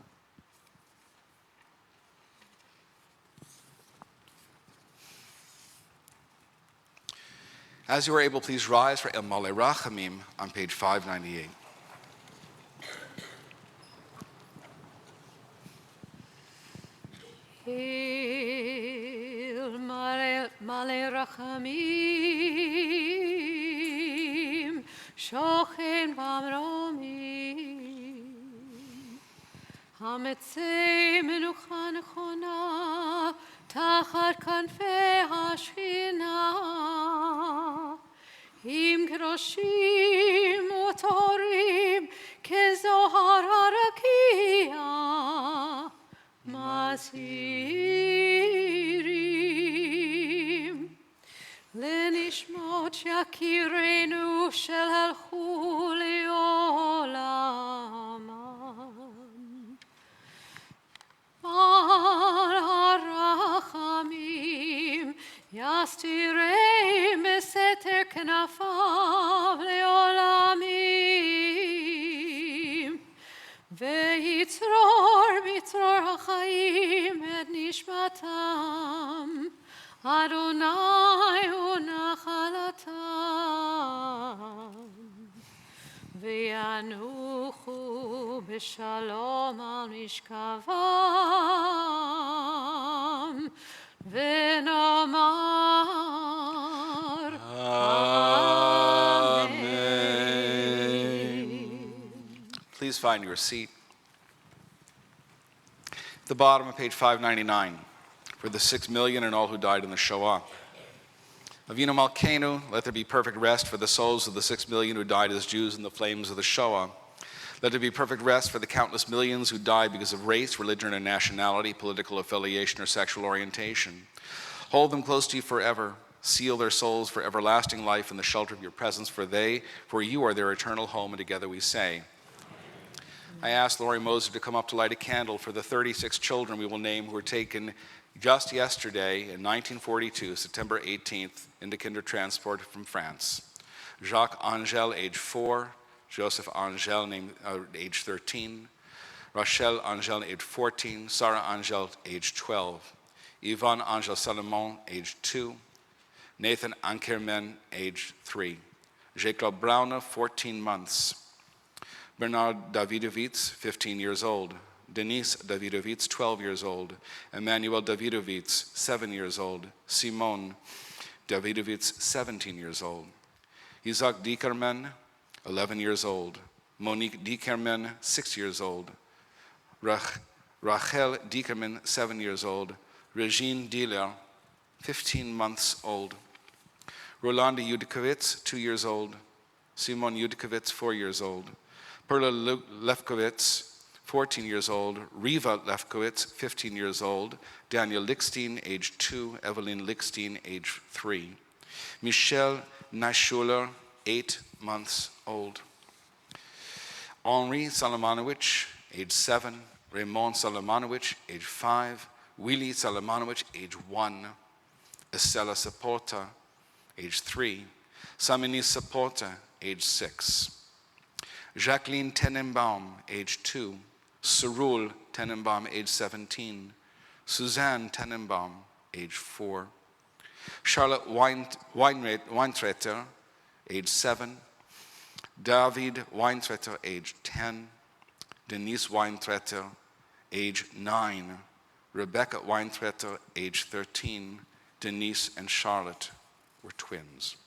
As you are able, please rise for El Malei Rachamim on page 598. Hail, Malei Rachamim, Shochen Vamromim, Hametzei Menucha Nechona, Tachat Kanfei Hashchina, Im Kedoshim Utorim, Kezohar Harakia, Masirim, Lenishmot Yakirenu Shel Halchu Leolamam, Mar HaRachamim, Yastirei Meseter Knafav Leolamim, Veyitzror Mitzror HaChaim Et Nishmatam, Adonai Unachalatam, V'yanuchu b'shalom al mishkavam, v'nomar Amen. Please find your seat. At the bottom of page 599, for the 6 million and all who died in the Shoah. Avinu Malkeinu, let there be perfect rest for the souls of the 6 million who died as Jews in the flames of the Shoah. Let there be perfect rest for the countless millions who died because of race, religion, or nationality, political affiliation, or sexual orientation. Hold them close to you forever. Seal their souls for everlasting life in the shelter of your presence, for you are their eternal home, and together we say. I asked Lori Moser to come up to light a candle for the 36 children we will name who were taken just yesterday in 1942, September 18th, into kinder transport from France. Jacques Angel, age 4, Joseph Angel, age 13, Rachel Angel, age 14, Sarah Angel, age 12, Yvonne Angel Salomon, age 2, Nathan Ankerman, age 3, Jacob Braune, 14 months, Bernard Davidovitz, 15 years old, Denise Davidovitz, 12 years old, Emmanuel Davidovitz, 7 years old, Simone Davidovitz, 17 years old, Isaac Dickerman, 11 years old, Monique Dickerman, 6 years old, Rachel Dickerman, 7 years old, Regine Diller, 15 months old, Rolanda Yudkowitz, 2 years old, Simon Yudkowitz, 4 years old, Perla Lefkowitz, 14 years old, Riva Lefkowitz, 15 years old, Daniel Lickstein, age 2, Evelyn Lickstein, age 3, Michelle Naschuler, 8 months old, Henri Salomonowicz, age 7, Raymond Salomonowicz, age 5, Willie Salomonowicz, age 1, Estella Saporta, age 3, Samini Saporta, age 6, Jacqueline Tenenbaum, age 2, Cerul Tenenbaum, age 17, Suzanne Tenenbaum, age 4, Charlotte Weintreter, age 7, David Weintreter, age 10, Denise Weintreter, age 9, Rebecca Weintreter, age 13, Denise and Charlotte were twins.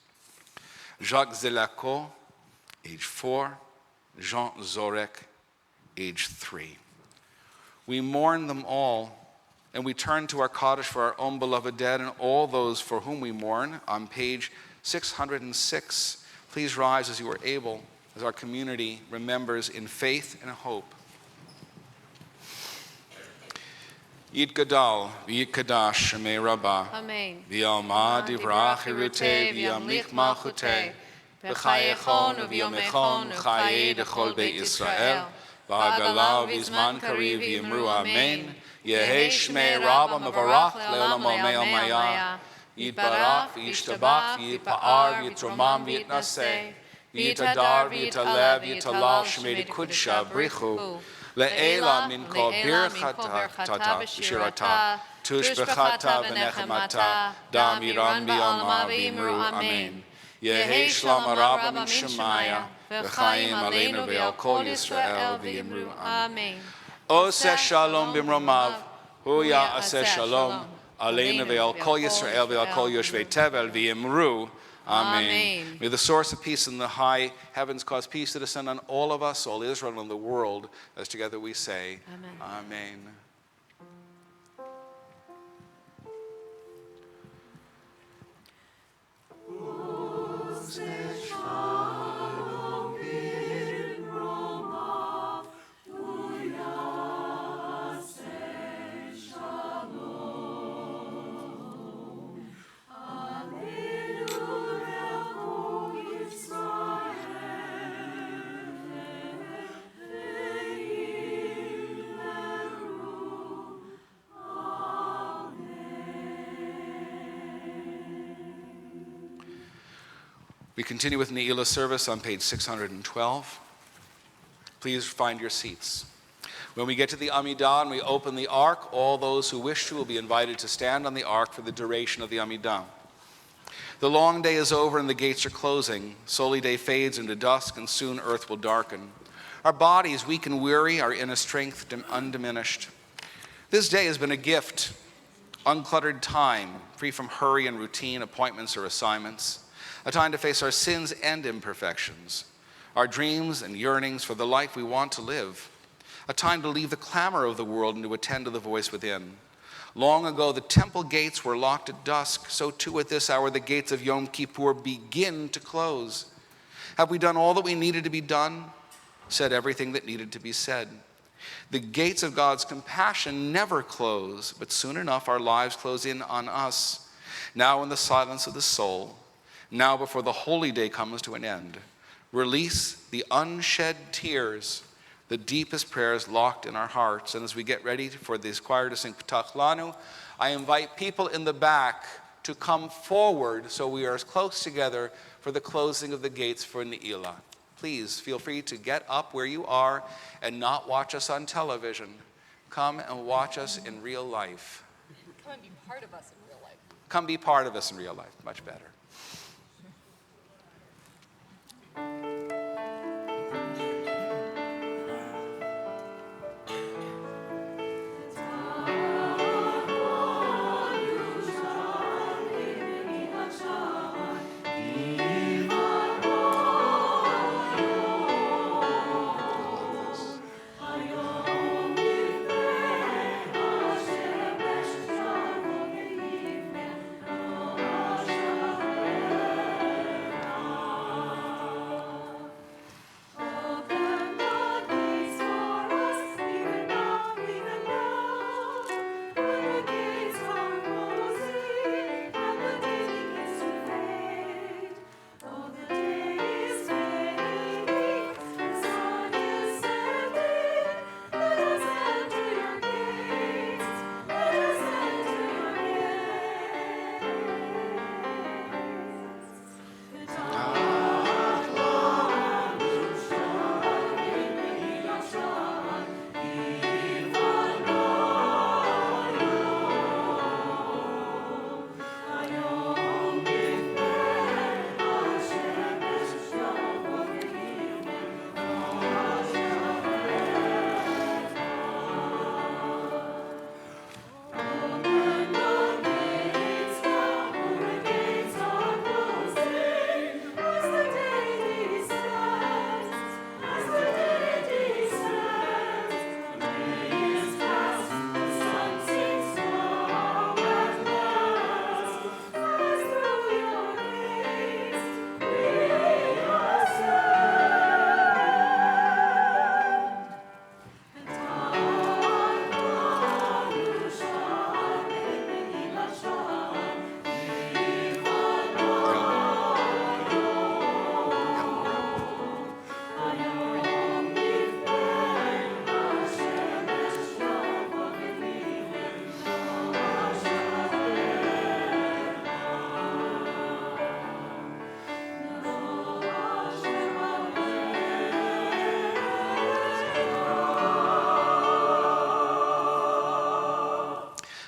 Jacques Zelaco, age 4, Jean Zorek, age 3. We mourn them all, and we turn to our Kaddish for our own beloved dead and all those for whom we mourn. On page 606, please rise as you are able, as our community remembers in faith and hope. Yitgadal, v'yitkadash, Shemei Rabbah. Amen. V'yalma divrach hirutei, v'yamlich malchutei. V'chayechon v'yomechon, v'chayei dechol Beit Yisrael. V'hagala v'zman kariv v'yimru amen. Yehei Shmei Rabbah mevarach le'olam omeil maya. Yitbarach v'yishtabach v'yipa'ar v'yitromam v'yitnaseh. V'yitadar v'yitaleh v'yitalal Shmei Kudsha brichu. Le'ela min kol birchata shirata. Tushbechata v'nechemata. Damiram b'yalma v'yimru amen. Yehei Shlam Rabbah min Shemaya, v'chaim aleinu v'al kol Yisrael v'yimru amen. Oseh shalom b'mromav, Hu ya'aseh shalom aleinu ve'al kol Yisrael ve'al kol yoshvei tevel v'yimru. Amen. May the source of peace in the high heavens cause peace to descend on all of us, all Israel and the world, as together we say, Amen. Amen. We continue with Ne'ilah service on page 612. Please find your seats. When we get to the Amidah and we open the ark, all those who wish to will be invited to stand on the ark for the duration of the Amidah. The long day is over and the gates are closing. Soli day fades into dusk and soon earth will darken. Our bodies, weak and weary, our inner strength undiminished. This day has been a gift, uncluttered time, free from hurry and routine, appointments or assignments. A time to face our sins and imperfections, our dreams and yearnings for the life we want to live. A time to leave the clamor of the world and to attend to the voice within. Long ago, the temple gates were locked at dusk. So too at this hour, the gates of Yom Kippur begin to close. Have we done all that we needed to be done? Said everything that needed to be said? The gates of God's compassion never close, but soon enough our lives close in on us. Now in the silence of the soul, now before the holy day comes to an end, release the unshed tears, the deepest prayers locked in our hearts. And as we get ready for this choir to sing P'tach Lanu, I invite people in the back to come forward so we are as close together for the closing of the gates for Ne'ilah. Please feel free to get up where you are and not watch us on television. Come and watch us in real life. Come and be part of us in real life. Come be part of us in real life. Much better.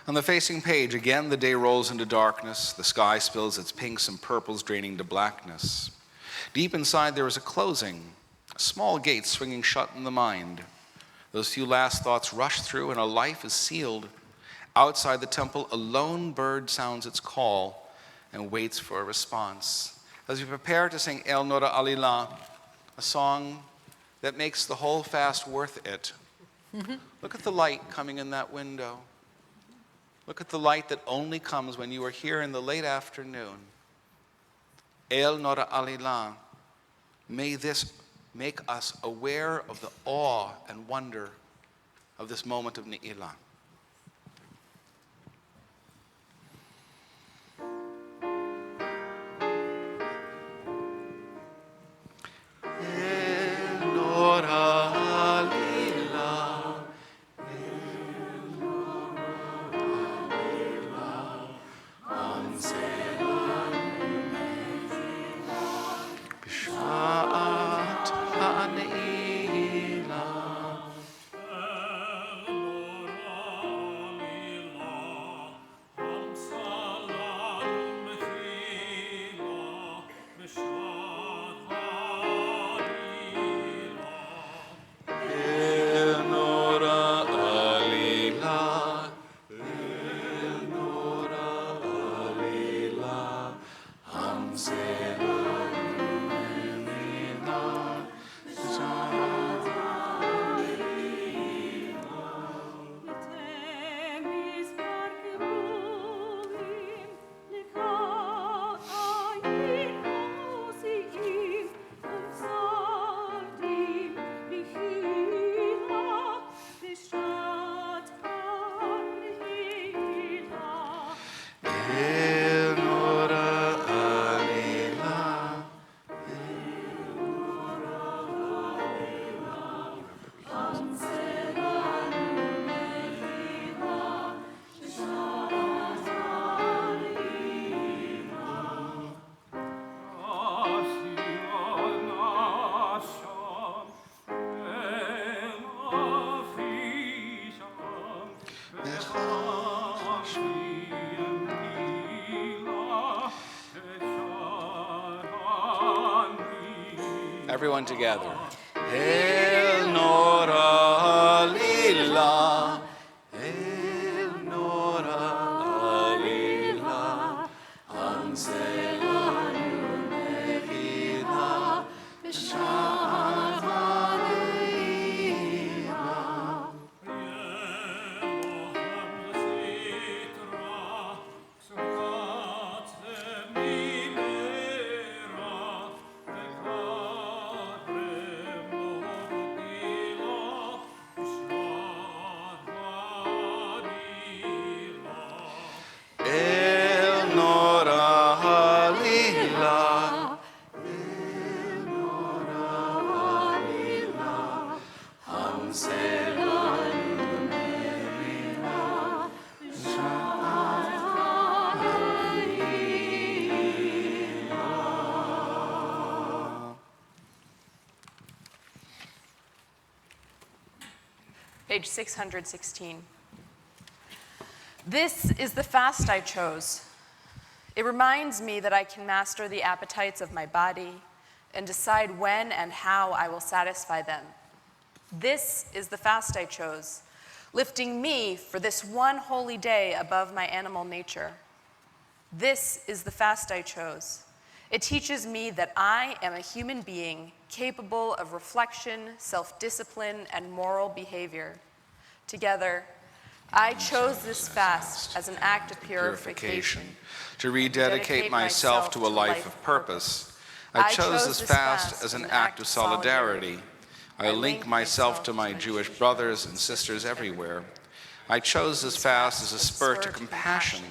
On the facing page, again, the day rolls into darkness. The sky spills its pinks and purples, draining to blackness. Deep inside, there is a closing, a small gate swinging shut in the mind. Those few last thoughts rush through, and a life is sealed. Outside the temple, a lone bird sounds its call and waits for a response. As we prepare to sing El Nora Alila, a song that makes the whole fast worth it, look at the light coming in that window. Look at the light that only comes when you are here in the late afternoon. El Nora Alila, may this make us aware of the awe and wonder of this moment of Ne'ilah. Everyone together. El Nora Lila, El Nora Lila, Anselanu Mehina, Page 616. This is the fast I chose. It reminds me that I can master the appetites of my body and decide when and how I will satisfy them. This is the fast I chose, lifting me for this one holy day above my animal nature. This is the fast I chose. It teaches me that I am a human being capable of reflection, self-discipline, and moral behavior. Together, I chose this fast as an act of purification, to rededicate myself to a life of purpose. I chose this fast as an act of solidarity. I link myself to my Jewish brothers and sisters everywhere. I chose this fast as a spur to compassion.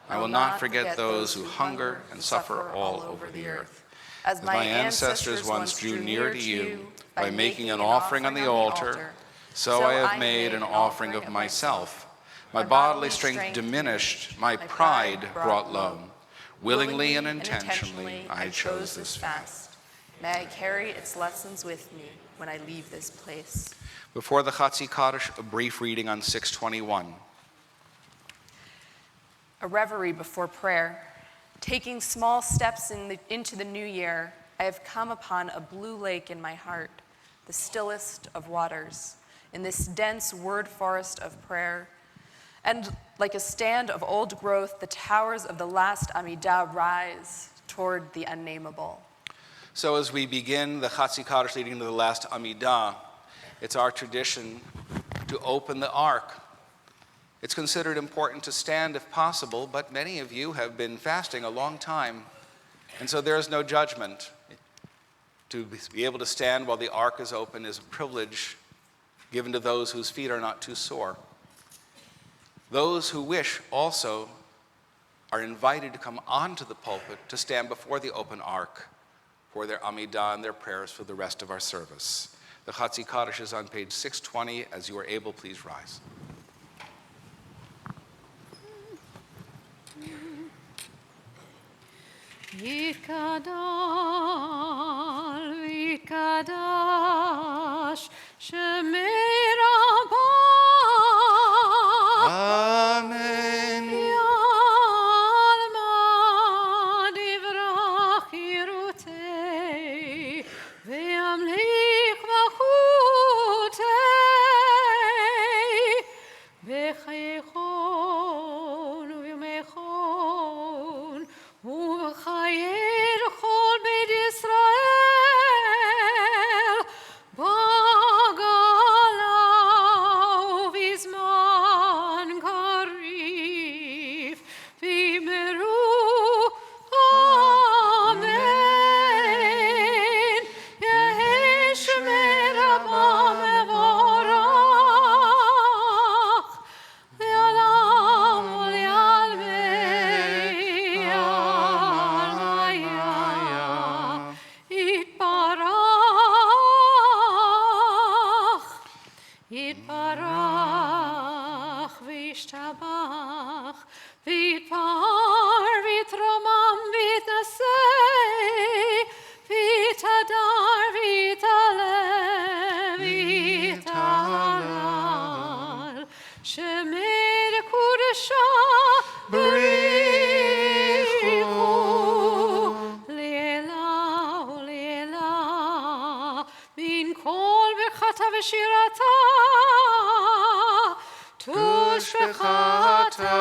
I will not forget those who hunger and suffer all over the earth. As my ancestors once drew near to you by making an offering on the altar, so I have made an offering of myself. My bodily strength diminished, my pride brought low. Willingly and intentionally, I chose this fast. May I carry its lessons with me when I leave this place. Before the Chatzi Kaddish, a brief reading on 621. A reverie before prayer. Taking small steps into the new year, I have come upon a blue lake in my heart, the stillest of waters, in this dense word forest of prayer. And like a stand of old growth, the towers of the last Amidah rise toward the unnameable. So as we begin the Chatzi Kaddish leading to the last Amidah, it's our tradition to open the ark. It's considered important to stand if possible, but many of you have been fasting a long time, and so there is no judgment. To be able to stand while the ark is open is a privilege given to those whose feet are not too sore. Those who wish also are invited to come onto the pulpit to stand before the open ark for their Amidah and their prayers for the rest of our service. The Chatzi Kaddish is on page 620. As you are able, please rise. Yitkadal, Yitkadash, Shemei Rabbah. Amen. Yalma divrach yirutei, ve'amlich machutei, v'cheichon u'yomechon, u'v'chayer chol beit Yisrael, bagala u'vizman karif, v'yimeru amen. Yehi shemei Rabbah mevorach, le'olam u'le'almei alaya. Yitbarach, v'yishtabach, v'yitpar, v'yitromam, v'yitnasei, v'yitadar, v'yitaleh, v'yitalal. Shemei Kedusha b'richu, le'elah u'le'elah, min kol birchata v'shirata, tush v'chata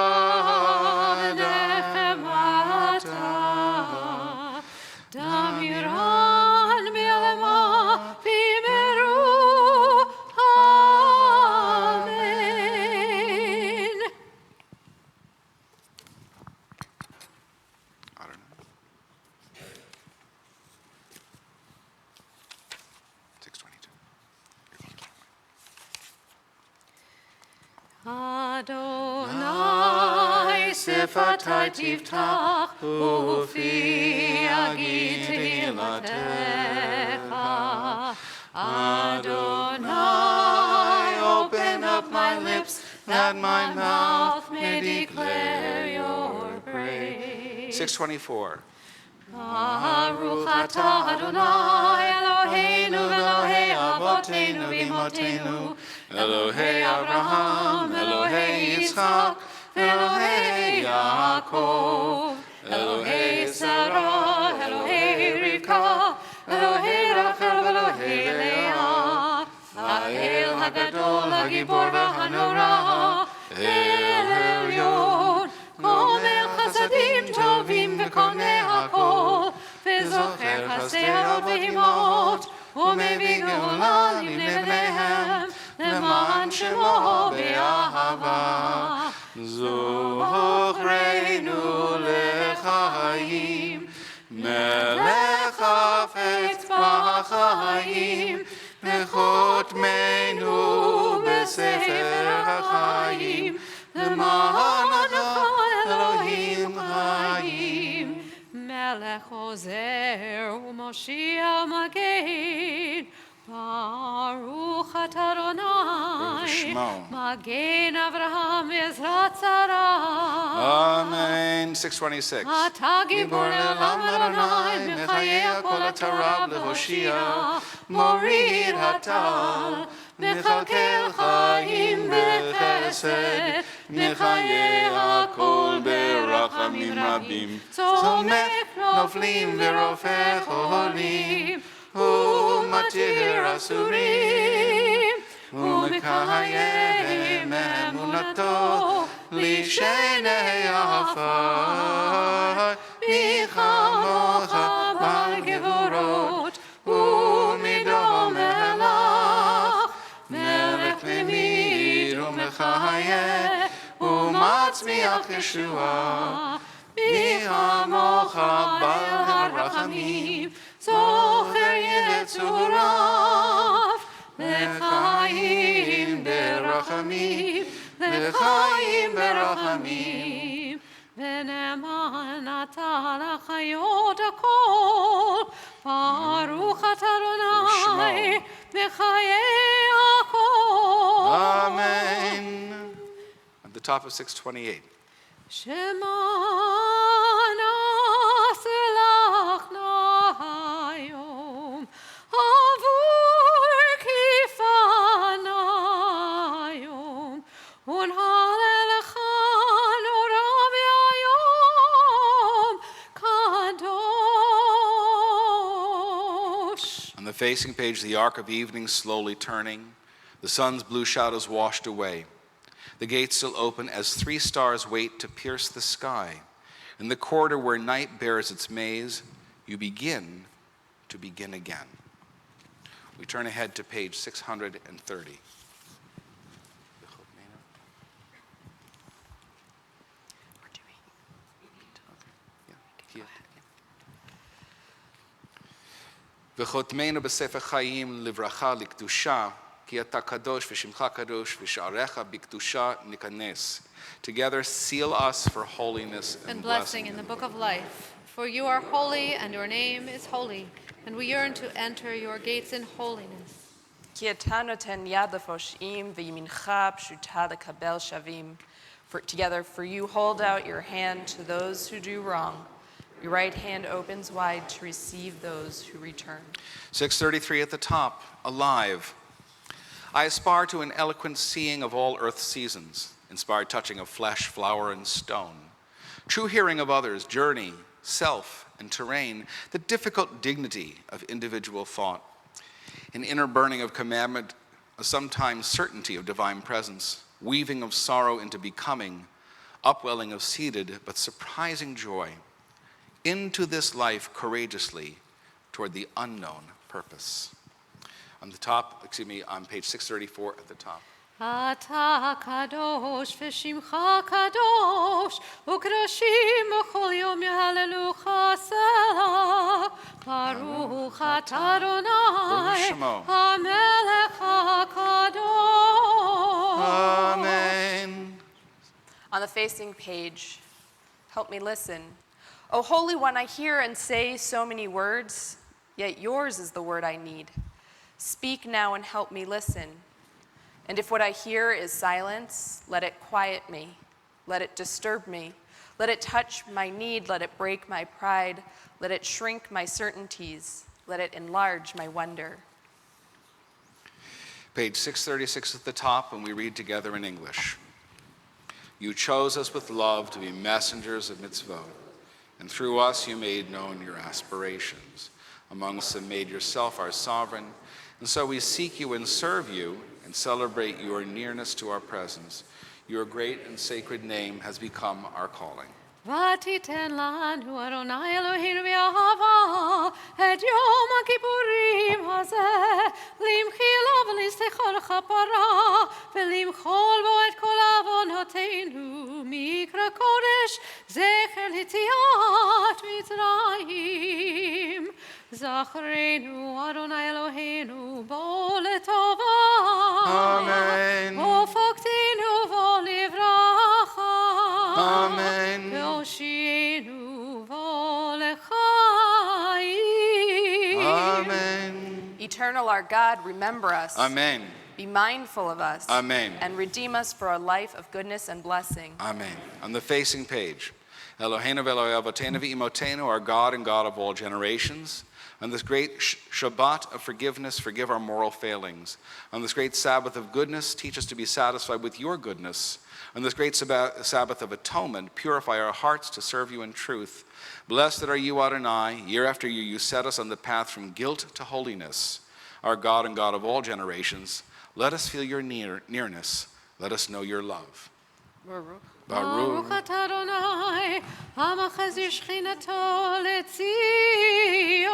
v'nechemata, damiran b'yalema v'yimeru amen. I don't know. 622. Adonai sifatai tiftach ufi agid tehillatcha. Adonai, open up my lips that my mouth may declare your praise. 624. Baruch atah Adonai Eloheinu Elohei Avotenu v'imotenu, Elohei Abraham, Elohei Yitzchak, Elohei Yaakov, Elohei Sarah, Elohei Rivka, Elohei Rachel, Elohei Leah, Ha'el Hagadol, Hagibor v'hanora, El Elyon, Gomel Chasadim Tovim v'koneh hakol, v'zocher chaseot v'himot, u'mevii geula libnei bneihem, למען שמו באהבה. זוכרנו לחיים, מלך חפץ בחיים, וחותמנו בספר החיים, למען אלוהים חיים. מלך עוזר ומושיע מגן, Baruch atah Adonai, Magen Avraham Ezrat Sarah. Amen. 626. Atah gibor le'olam Adonai, mechayeh kol atarab lehoshia, morid hatal, mechalkel chaim bechesed, mechayeh hakol berachamim rabim, tzomech noflim verofeh cholim, u'matir asurim, ומקיים אמונתו לשני עפר. מי כמוך בגבורות ומידו מלך, מלך ממיר ומחיה ומצמיח ישועה. מי כמוך בעל הרחמים, זוכר יצוריו, לחיים ברחמים, לחיים ברחמים. ונאמן אתה לחיות הכל, ברוך אתה אדוני בחיי הכל. Amen. At the top of 628. שמע נעשה לך היום, עבור כיפן היום, ונהללך נורא והיום קדוש. On the facing page, the arc of evening slowly turning, the sun's blue shadows washed away. The gates still open as 3 stars wait to pierce the sky. In the corridor where night bears its maze, you begin to begin again. We turn ahead to page 630. וחותמנו בספר חיים לברכה לקדושה, כי אתה קדוש ושמך קדוש ושעריך בקדושה ניכנס. Together seal us for holiness and blessing in the book of life. For you are holy and your name is holy, and we yearn to enter your gates in holiness. כי אתה נותן יד לפושעים וימינך פשוטה לקבל שווים. Together, for you hold out your hand to those who do wrong. Your right hand opens wide to receive those who return. 633 at the top, alive. I aspire to an eloquent seeing of all earth's seasons, inspired touching of flesh, flower, and stone. True hearing of others, journey, self, and terrain, the difficult dignity of individual thought. An inner burning of commandment, a sometimes certainty of divine presence, weaving of sorrow into becoming, upwelling of seated but surprising joy. Into this life courageously toward the unknown purpose. On the top, on page 634 at the top. אתה קדוש ושמך קדוש, וקדושים בכל יום יהללוך סלע. ברוך אתה אדוני, המלך הקדוש. Amen. On the facing page, help me listen. O Holy One, I hear and say so many words, yet yours is the word I need. Speak now and help me listen. And if what I hear is silence, let it quiet me. Let it disturb me. Let it touch my need. Let it break my pride. Let it shrink my certainties. Let it enlarge my wonder. Page 636 at the top, and we read together in English. You chose us with love to be messengers of mitzvot, and through us you made known your aspirations. Among us have made yourself our sovereign, and so we seek you and serve you and celebrate your nearness to our presence. Your great and sacred name has become our calling. ותיתן לנו אדוני אלוהינו באהבה את יום הכיפורים הזה, למחילה ולזכור לכפרה, ולמחול בו את כל עוונותינו, מקרא קודש זכר ליציאת מצרים. זכרנו אדוני אלוהינו בו לטובה, Amen. ופקדנו בו לברכה. Amen. Amen. Eternal our God, remember us. Amen. Be mindful of us. Amen. And redeem us for a life of goodness and blessing. Amen. On the facing page, Eloheinu v'Eloi Avotenu v'Imotenu, our God and God of all generations. On this great Shabbat of forgiveness, forgive our moral failings. On this great Sabbath of goodness, teach us to be satisfied with your goodness. On this great Sabbath of atonement, purify our hearts to serve you in truth. Blessed are you, Adonai. Year after year, you set us on the path from guilt to holiness. Our God and God of all generations, Let us feel your nearness. Let us know your love. Baruch. Baruch. Baruch atah Adonai, hamachazir shechinato leTzion.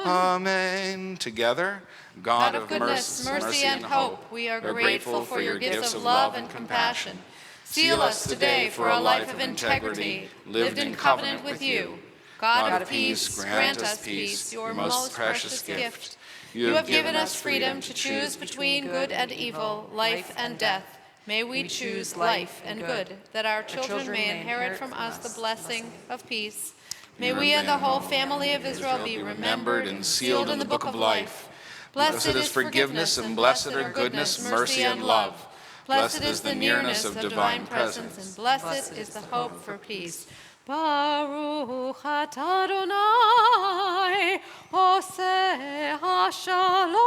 Amen. Together, God of goodness, mercy, and hope, we are grateful for your gifts of love and compassion. Seal us today for a life of integrity, lived in covenant with you. God of peace, grant us peace, your most precious gift. You have given us freedom to choose between good and evil, life and death. May we choose life and good, that our children may inherit from us the blessing of peace. May we and the whole family of Israel be remembered and sealed in the book of life. Blessed is forgiveness, and blessed are goodness, mercy, and love. Blessed is the nearness of divine presence, and blessed is the hope for peace. Baruch atah Adonai, oseh hashalom.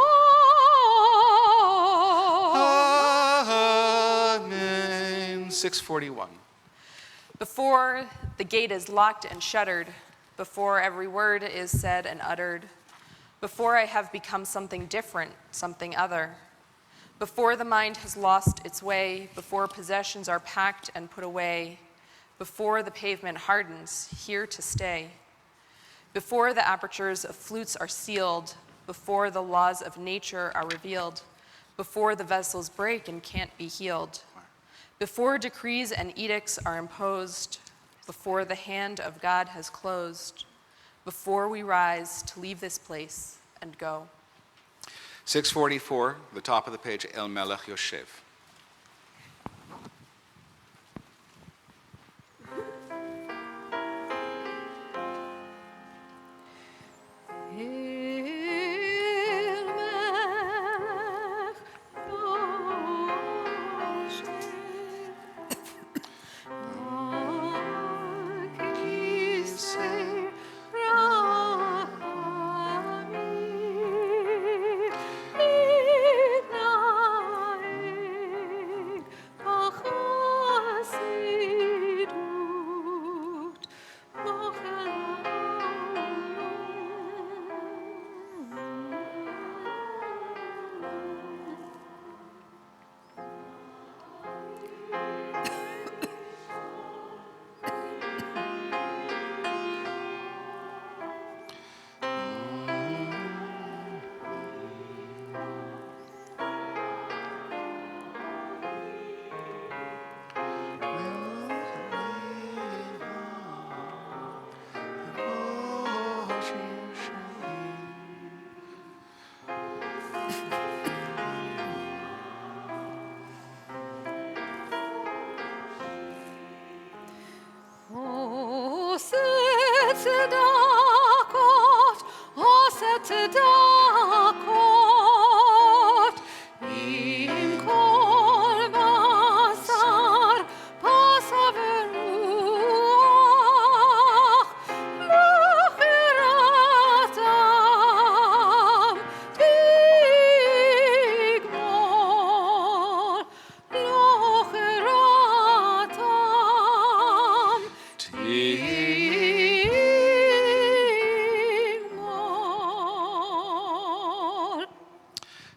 Amen. 641. Before the gate is locked and shuttered, before every word is said and uttered, before I have become something different, something other, before the mind has lost its way, before possessions are packed and put away, before the pavement hardens, here to stay, before the apertures of flutes are sealed, before the laws of nature are revealed, before the vessels break and can't be healed, before decrees and edicts are imposed, before the hand of God has closed, before we rise to leave this place and go. 644, the top of the page, El Melech Yoshev.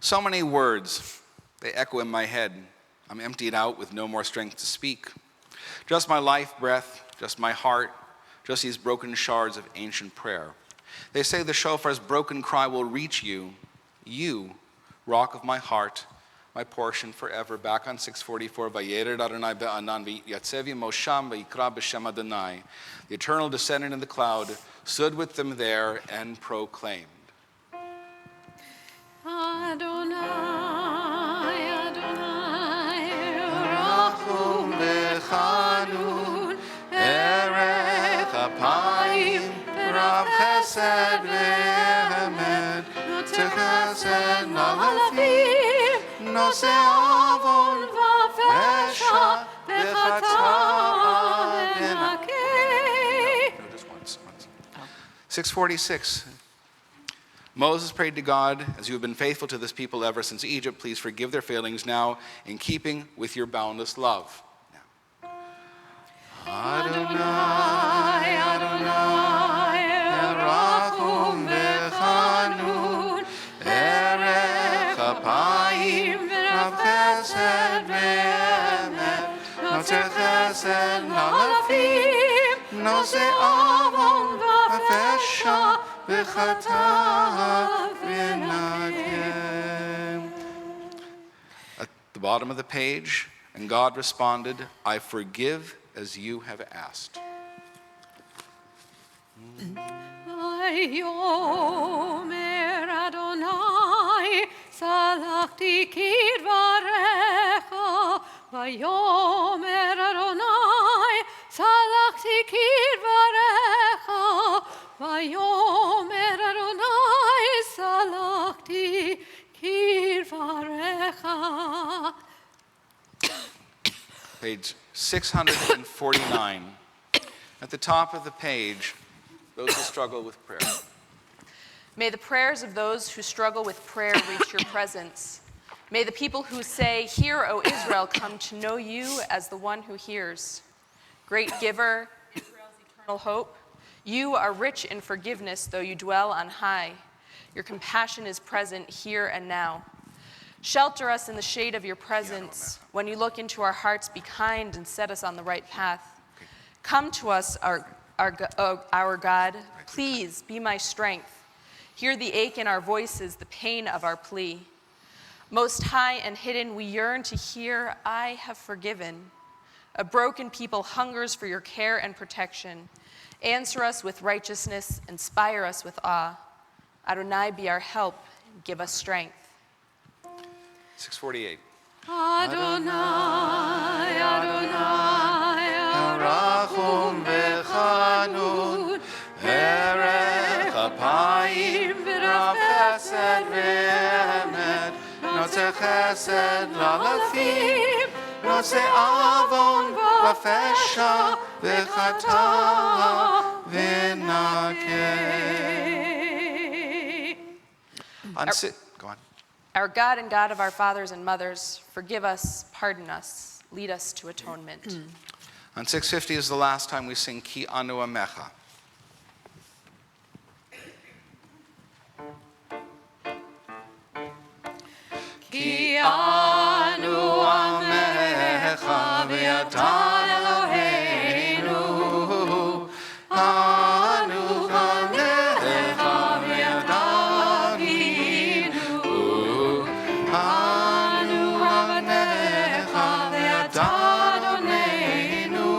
So many words, they echo in my head. I'm emptied out with no more strength to speak. Just my life breath, just my heart, just these broken shards of ancient prayer. They say the shofar's broken cry will reach you, rock of my heart, my portion forever. Back on 644, Vayered Adonai be'anan v'yatzev Mosham v'yikra b'shem Adonai. The Eternal descended in the cloud, stood with them there, and proclaimed. Adonai, Adonai, Rachum v'chanun, Erech apayim, Rav chesed v'emet, Notze chesed malafim, Nose avon v'fesha, v'chatat v'nakeh. No, just once. 646. Moses prayed to God, as you have been faithful to this people ever since Egypt, please forgive their failings now in keeping with your boundless love. Now. Adonai, Adonai, Rachum v'chanun, Erech apayim, Chayim Rav Chesed Ve'emet Notzer Chesed Lalafim Nose Avon V'Fesha V'Chata V'Nakem. At the bottom of the page, and God responded, I forgive as you have asked. Vayomer Adonai, salachti kidvarecha. Vayomer Adonai, salachti kidvarecha. Vayomer Adonai, salachti kidvarecha. Page 649. At the top of the page, those who struggle with prayer. May the prayers of those who struggle with prayer reach your presence. May the people who say, Hear, O Israel, come to know you as the one who hears. Great giver, Israel's eternal hope, you are rich in forgiveness, though you dwell on high. Your compassion is present here and now. Shelter us in the shade of your presence. When you look into our hearts, be kind and set us on the right path. Come to us, our God. Please be my strength. Hear the ache in our voices, the pain of our plea. Most high and hidden, we yearn to hear, I have forgiven. A broken people hungers for your care and protection. Answer us with righteousness, inspire us with awe. Adonai, be our help, give us strength. 648. Adonai, Adonai, Rachum v'chanun, Erech apayim, Rav chesed ve'emet, Notzer chesed lalafim, Nose avon v'fesha v'chata v'nakem. Go on. Our God and God of our fathers and mothers, forgive us, pardon us, lead us to atonement. On 650 is the last time we sing Ki Anu Amecha. Ki anu amecha v'yata Eloheinu. Anu amecha v'yata Avinu. Anu amecha v'yata Adonenu.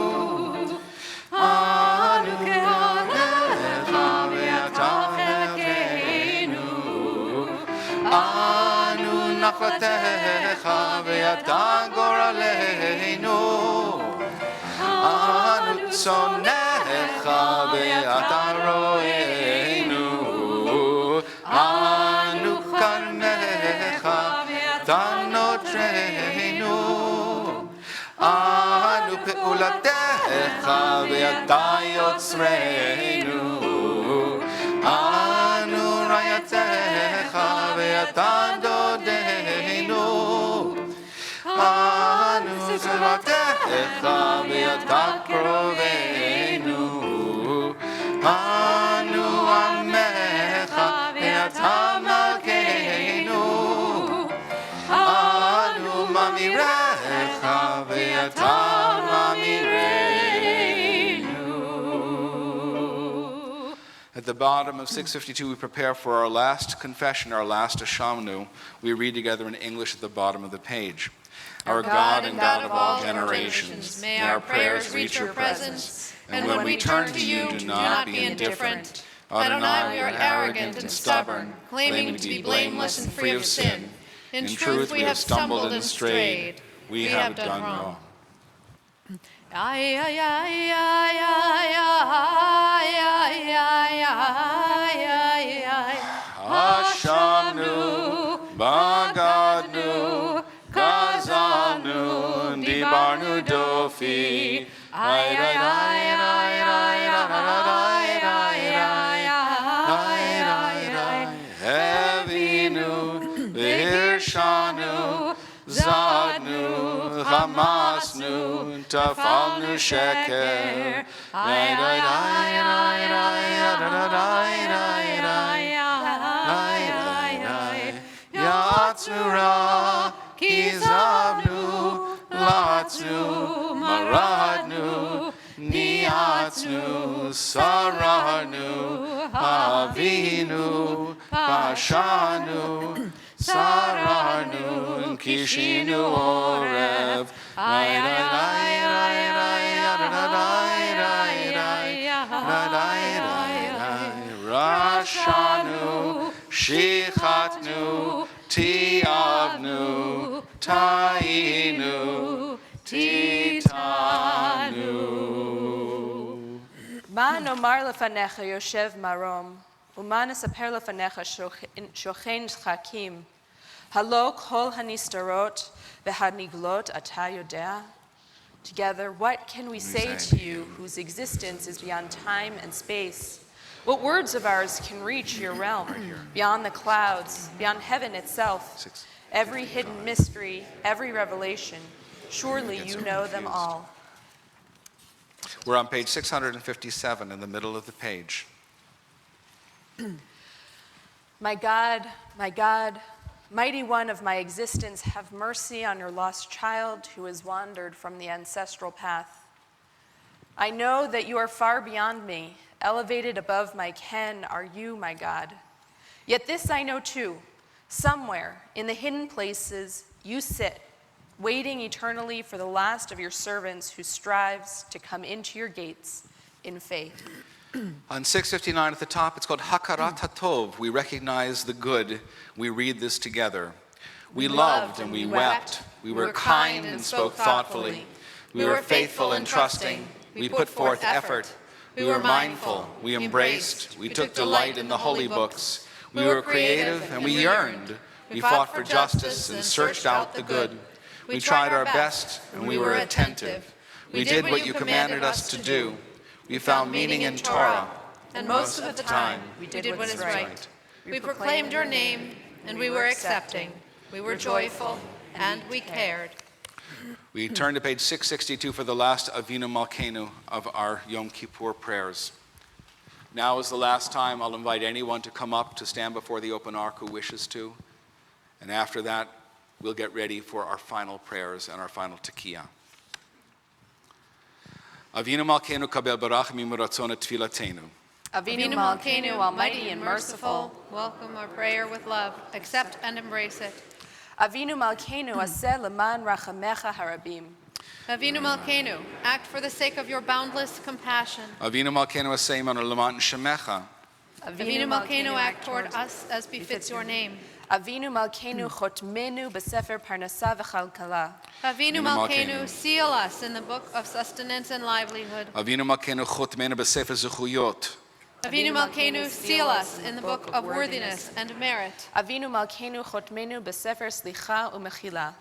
Anu ke'alecha v'yata chelkeinu. Anu nachlatecha v'yata goraleinu. Anu tzonecha v'yata roeinu. Anu karmecha v'yata notreinu. Anu pe'ulatecha v'yata yotzreinu. Anu rayatecha v'yata dodeinu. Anu zeratecha v'yata kroveinu. Anu amecha v'yata malkeinu. Anu mamirecha v'yata mamireinu. At the bottom of 652, we prepare for our last confession, our last Ashamnu. We read together in English at the bottom of the page. Our God and God of all generations, may our prayers reach your presence, and when we turn to you, do not be indifferent. Adonai, we are arrogant and stubborn, claiming to be blameless and free of sin. In truth, we have stumbled and strayed. We have done wrong. Ay, ay, ay, ay, ay, ay, ay, ay, ay, ay. Ashamnu, Bagadnu, Kazanu, Dibarnu Dofi. Ay, ay, ay, ay, ay, ay, ay, ay, ay, Hevinu, V'hirshanu, Zadnu, Hamasnu, Tafalnu Sheker. Ay, ay, ay, ay, ay, ay, ay, ay, ay, ay, ay, ay, ay, Hatzura, Kizavnu, Latznu, Maradnu, Niatznu, Sararnu, Avinu, Pashanu, Sararnu, Kishinu Orev, Rashanu, Shichatnu, Tiavnu, Tainu, Titanu. מה נאמר לפניך יושב מרום, ומה נספר לפניך שוכן שחקים? הלא כל הנסתרות והנגלות אתה יודע? Together, what can we say to you whose existence is beyond time and space? What words of ours can reach your realm, beyond the clouds, beyond heaven itself? Every hidden mystery, every revelation, surely you know them all. We're on page 657 in the middle of the page. My God, mighty one of my existence, have mercy on your lost child who has wandered from the ancestral path. I know that you are far beyond me, elevated above my ken are you, my God. Yet this I know too, somewhere in the hidden places you sit, waiting eternally for the last of your servants who strives to come into your gates in faith. On 659 at the top, it's called Hakarat HaTov. We recognize the good. We read this together. We loved and we wept. We were kind and spoke thoughtfully. We were faithful and trusting. We put forth effort. We were mindful. We embraced. We took delight in the holy books. We were creative and we yearned. We fought for justice and searched out the good. We tried our best and we were attentive. We did what you commanded us to do. We found meaning in Torah. And most of the time, we did what is right. We proclaimed your name, and we were accepting. We were joyful, and we cared. We turn to page 662 for the last Avinu Malkeinu of our Yom Kippur prayers. Now is the last time I'll invite anyone to come up to stand before the open ark who wishes to. And after that, we'll get ready for our final prayers and our final tekiah. Avinu Malkeinu kabel barachim uratzon et tfilatenu. Avinu Malkeinu, almighty and merciful, welcome our prayer with love. Accept and embrace it. Avinu Malkeinu, aseh leman rachamecha harabim. Avinu Malkeinu, act for the sake of your boundless compassion. Avinu Malkeinu aseh imanu leman shemecha. Avinu Malkeinu, act toward us as befits your name. Avinu Malkeinu, chotmenu b'sefer parnasa v'chalkala. Avinu Malkeinu, seal us in the book of sustenance and livelihood. Avinu Malkeinu chotmenu b'sefer zechuyot. Avinu Malkeinu, seal us in the book of worthiness and merit. Avinu Malkeinu, chotmenu b'sefer slicha u'mechila.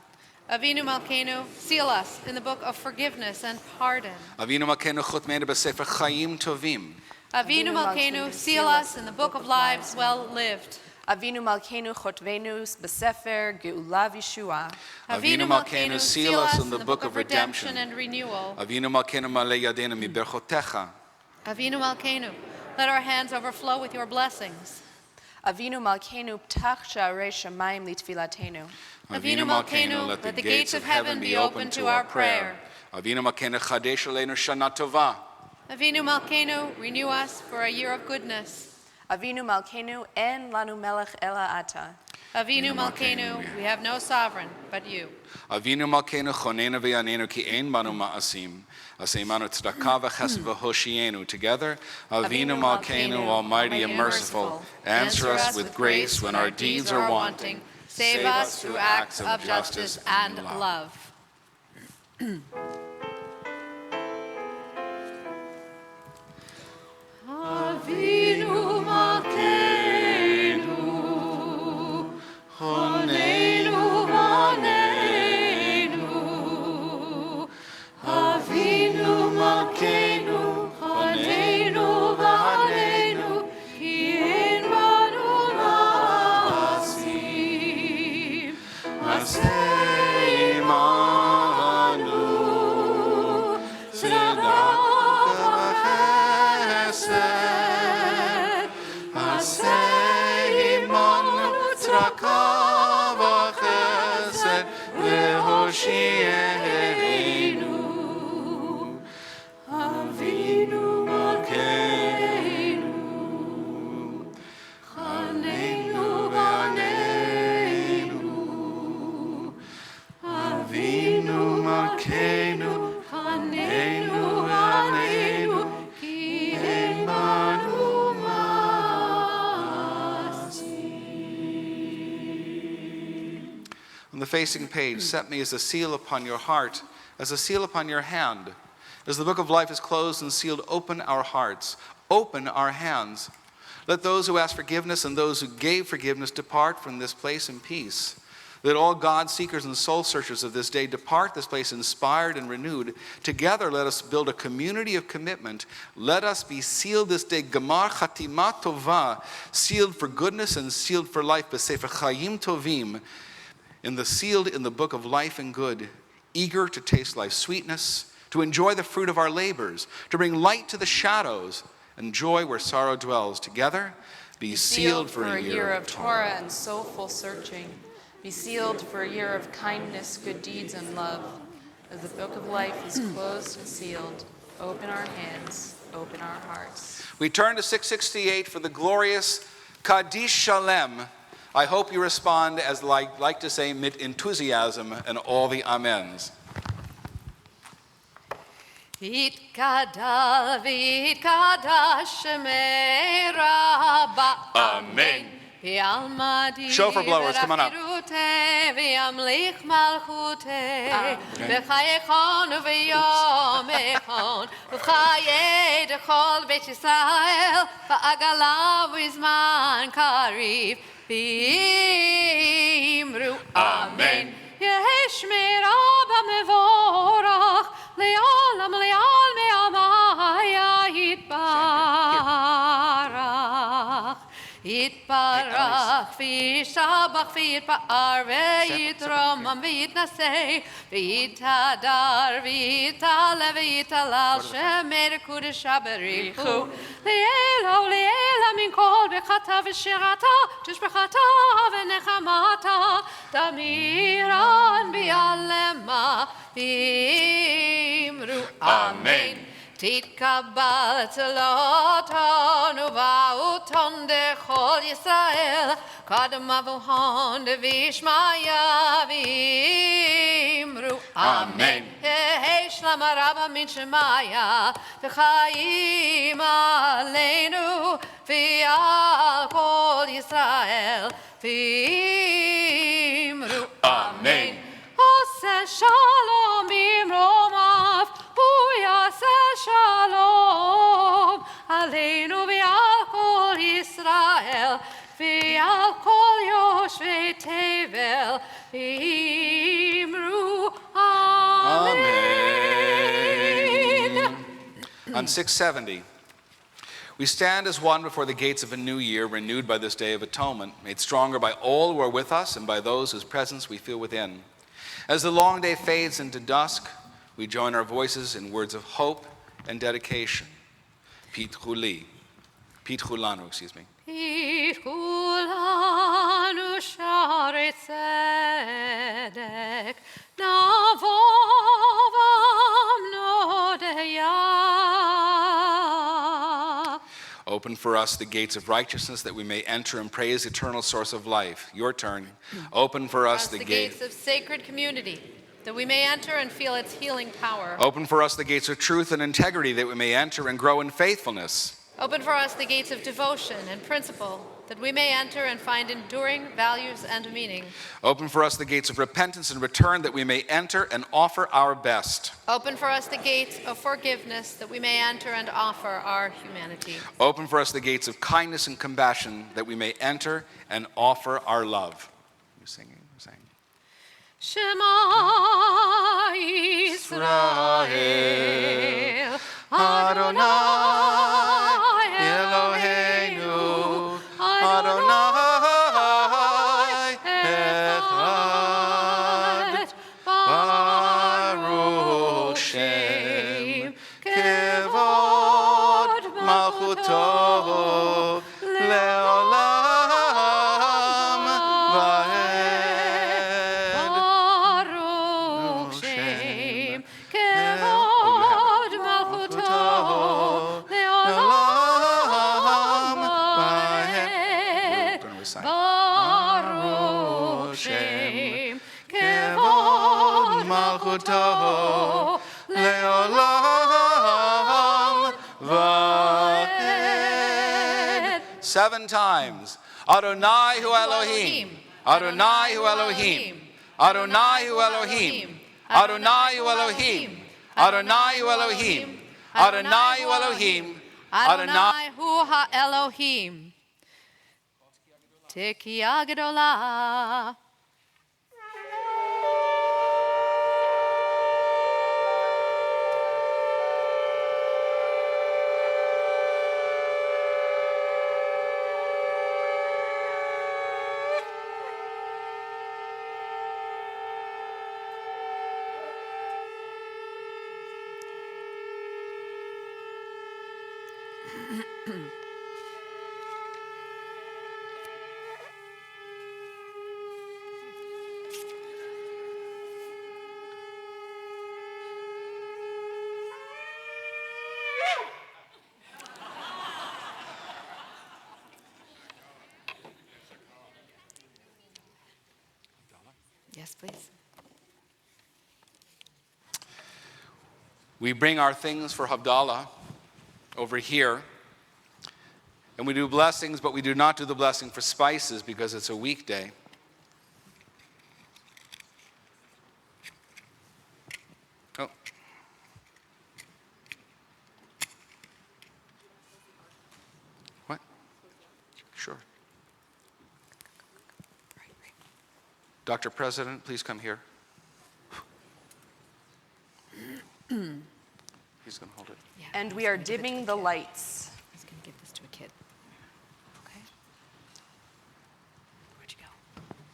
Avinu Malkeinu, seal us in the book of forgiveness and pardon. Avinu Malkeinu chotmenu b'sefer chayim tovim. Avinu Malkeinu, seal us in the book of lives well lived. Avinu Malkeinu, chotvenu b'sefer geula v'yeshua. Avinu Malkeinu, seal us in the book of redemption and renewal. Avinu Malkeinu malei yadeinu miberchotecha. Avinu Malkeinu, let our hands overflow with your blessings. Avinu Malkeinu, ptach sha'arei shamayim litfilatenu. Avinu Malkeinu, let the gates of heaven be open to our prayer. Avinu Malkeinu, chadesh aleinu shana tova. Avinu Malkeinu, renew us for a year of goodness. Avinu Malkeinu, en lanu melech ela ata. Avinu Malkeinu, we have no sovereign but you. Avinu Malkeinu, chonenu v'yanenu ki ein banu ma'asim. Aseimanu tzedakah v'chesed v'hoshienu. Together, Avinu Malkeinu, almighty and merciful, answer us with grace when our deeds are wanting. Save us through acts of justice and love. Avinu Malkeinu, Choneinu Vaneinu. Avinu Malkeinu, Choneinu Vaneinu, Ki ein banu na'asim. Aseh imanu, tzedakah v'chesed. Aseh imanu, tzedakah Lehoshieinu, Avinu Malkeinu, Chaneinu V'aneinu, Avinu Malkeinu, Chaneinu V'aneinu, Ki Emanu Masi. On the facing page, set me as a seal upon your heart, as a seal upon your hand. As the book of life is closed and sealed, open our hearts, open our hands. Let those who ask forgiveness and those who gave forgiveness depart from this place in peace. Let all God seekers and soul searchers of this day depart this place inspired and renewed. Together let us build a community of commitment. Let us be sealed this day, Gamar Chatima Tova, sealed for goodness and sealed for life, B'Sefer Chaim Tovim, sealed in the book of life and good, eager to taste life's sweetness, to enjoy the fruit of our labors, to bring light to the shadows, and joy where sorrow dwells. Together, be sealed for a year of Torah and soulful searching. Be sealed for a year of kindness, good deeds, and love. As the book of life is closed and sealed, open our hands, open our hearts. We turn to 668 for the glorious Kaddish Shalem. I hope you respond as like to say mit enthusiasm and all the amens. Yitkadal v'yitkadash shemei Rabba. Amen. V'yalmadi Shofar blowers, come on up. v'rachirutei v'yamlich malchutei v'chayechon v'yomechon v'chayei dechol Beit Yisrael v'agala v'zman kariv v'imru Amen. Yeheshmei Rabba mevorach le'olam le'al me'amaya yitbarach Yitbarach v'yishabach v'yitpa'ar v'yitramam v'yitnasei v'yitadar v'yitale v'yitalal shemei l'kudesh haberichu le'ela u'le'ela min kol bechata v'shirata tishbechata v'nechamata damiran b'yalema v'imru Amen. Titkabal tzloton uvauton dechol Yisrael kadam avuhon devishmaya v'imru Amen. Hey shlama rabba min shemaya v'chaim aleinu v'al kol Yisrael v'imru Amen. Oseh shalom bimromav Yaseh shalom aleinu v'al kol Yisrael v'al kol yoshvei tevel v'imru Amen. On 670, we stand as one before the gates of a new year, renewed by this day of atonement, made stronger by all who are with us and by those whose presence we feel within. As the long day fades into dusk, we join our voices in words of hope and dedication. Pitchulanu, excuse me. Pitchulanu share tzedek, navovam nodeya. Open for us the gates of righteousness that we may enter and praise the eternal source of life. Your turn. Open for us the gates of sacred community, that we may enter and feel its healing power. Open for us the gates of truth and integrity, that we may enter and grow in faithfulness. Open for us the gates of devotion and principle, that we may enter and find enduring values and meaning. Open for us the gates of repentance and return, that we may enter and offer our best. Open for us the gates of forgiveness, that we may enter and offer our humanity. Open for us the gates of kindness and compassion, that we may enter and offer our love. You're singing, you're saying. Shema Yisrael Adonai Eloheinu Adonai Echad Baruch Shem Kevod Malchuto Leolam Vaed shame. Kevod malchuto leolam vaed. 7 times. Adonai hu Elohim. Adonai hu Elohim. Adonai hu Elohim. Adonai hu Elohim. Adonai hu Elohim. Adonai hu Elohim. Adonai hu ha-Elohim. Tekiah gedolah. Yes, please. We bring our things for Havdalah over here, and we do blessings, but we do not do the blessing for spices because it's a weekday. Oh. What? Sure. Dr. President, please come here. He's going to hold it. Yeah. And we are dimming the lights. I was going to give this to a kid. Okay. Where'd you go?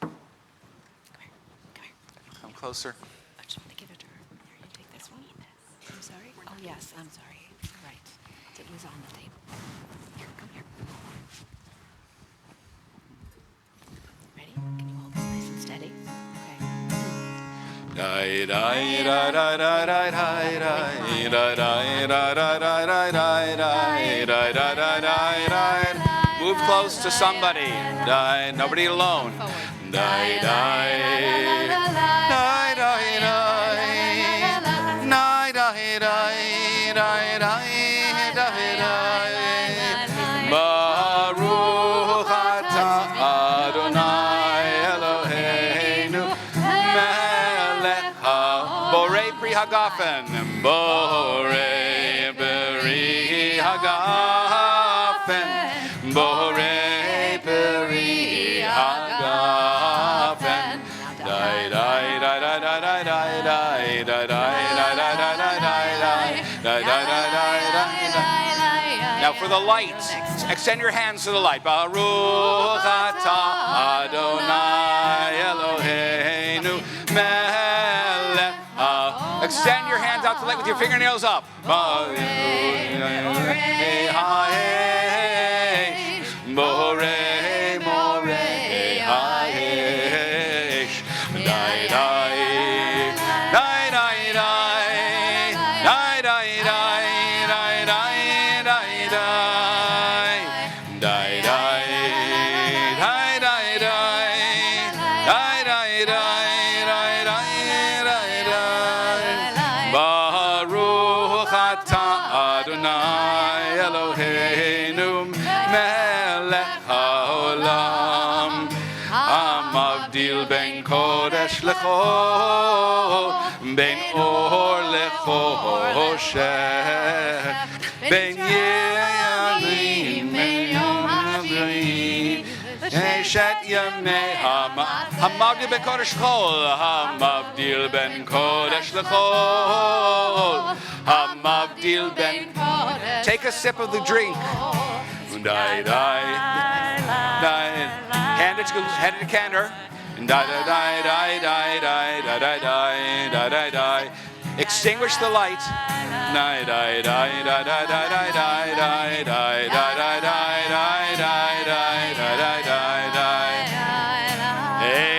Come here. Come here. Come closer. I just want to give it to her. Here, you take this one. I'm sorry. Oh, yes, I'm sorry. You're right. It was on the table. Here, come here. Ready? Can you hold this nice and steady? Okay. Die, die, die, die, die, die, die, die, die, die, die, die, die, die, die, die, die, die, die. Move close to somebody. Die, nobody alone. Die, die, die, die, die, die, die, die, die, die. Baruch atah Adonai Eloheinu melech Borei Pri Hagafen, Borei Pri Hagafen, Borei Pri Hagafen. Die, die, die, die, die, die, die, die, die, die, die, die, die, die. Now for the light, extend your hands to the light. Baruch atah Adonai Eloheinu melech. Extend your hands out to the light with your fingernails up. Borei, morei, haesh. Die, die, die, die, die, die, die, die, die, die, die, die, die, die. Baruch atah Adonai Eloheinu melech haolam. Hamavdil ben kodesh lechol, ben or lechoshech, ben yamim yamim. Eshet yamei hamavdil ben kodesh lechol, hamavdil ben kodesh lechol, hamavdil ben. Take a sip of the drink. Die, die, die. Hand it to Cantor. Die, die, die, die, die, die, die, die, die, die, die. Extinguish the light. Die, die, die, die, die, die, die, die, die, die, die, die, die, die, die, die, die.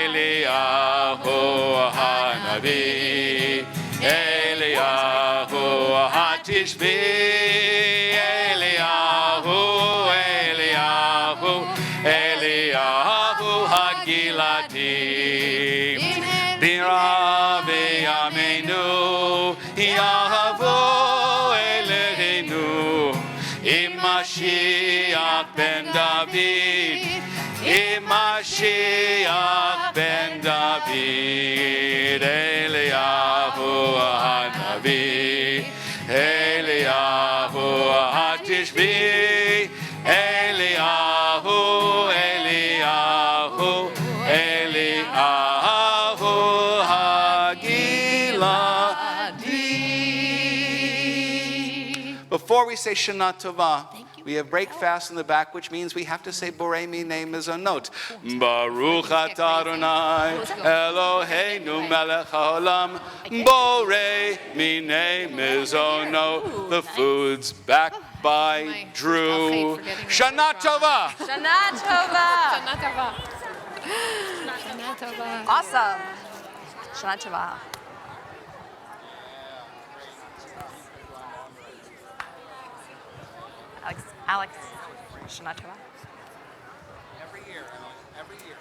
Eliyahu Hanavi, Eliyahu Hatishbi, Eliyahu Hagilati, Bira v'yameinu Yahavo Eloheinu Im Mashiach ben David Im Mashiach ben David Eliyahu HaNavi Eliyahu HaTishbi Eliyahu Eliyahu Eliyahu HaGiladi. Before we say Shana Tova, we have break fast in the back, which means we have to say Borei Minei Mizonot. Baruch atah Adonai Eloheinu melech haolam Borei Minei Mizonot. The food's back by Drew. Shana Tova. Shana Tova. Shana Tova. Shana Tova. Awesome. Shana Tova. Alex, Shana Tova. Every year, every year.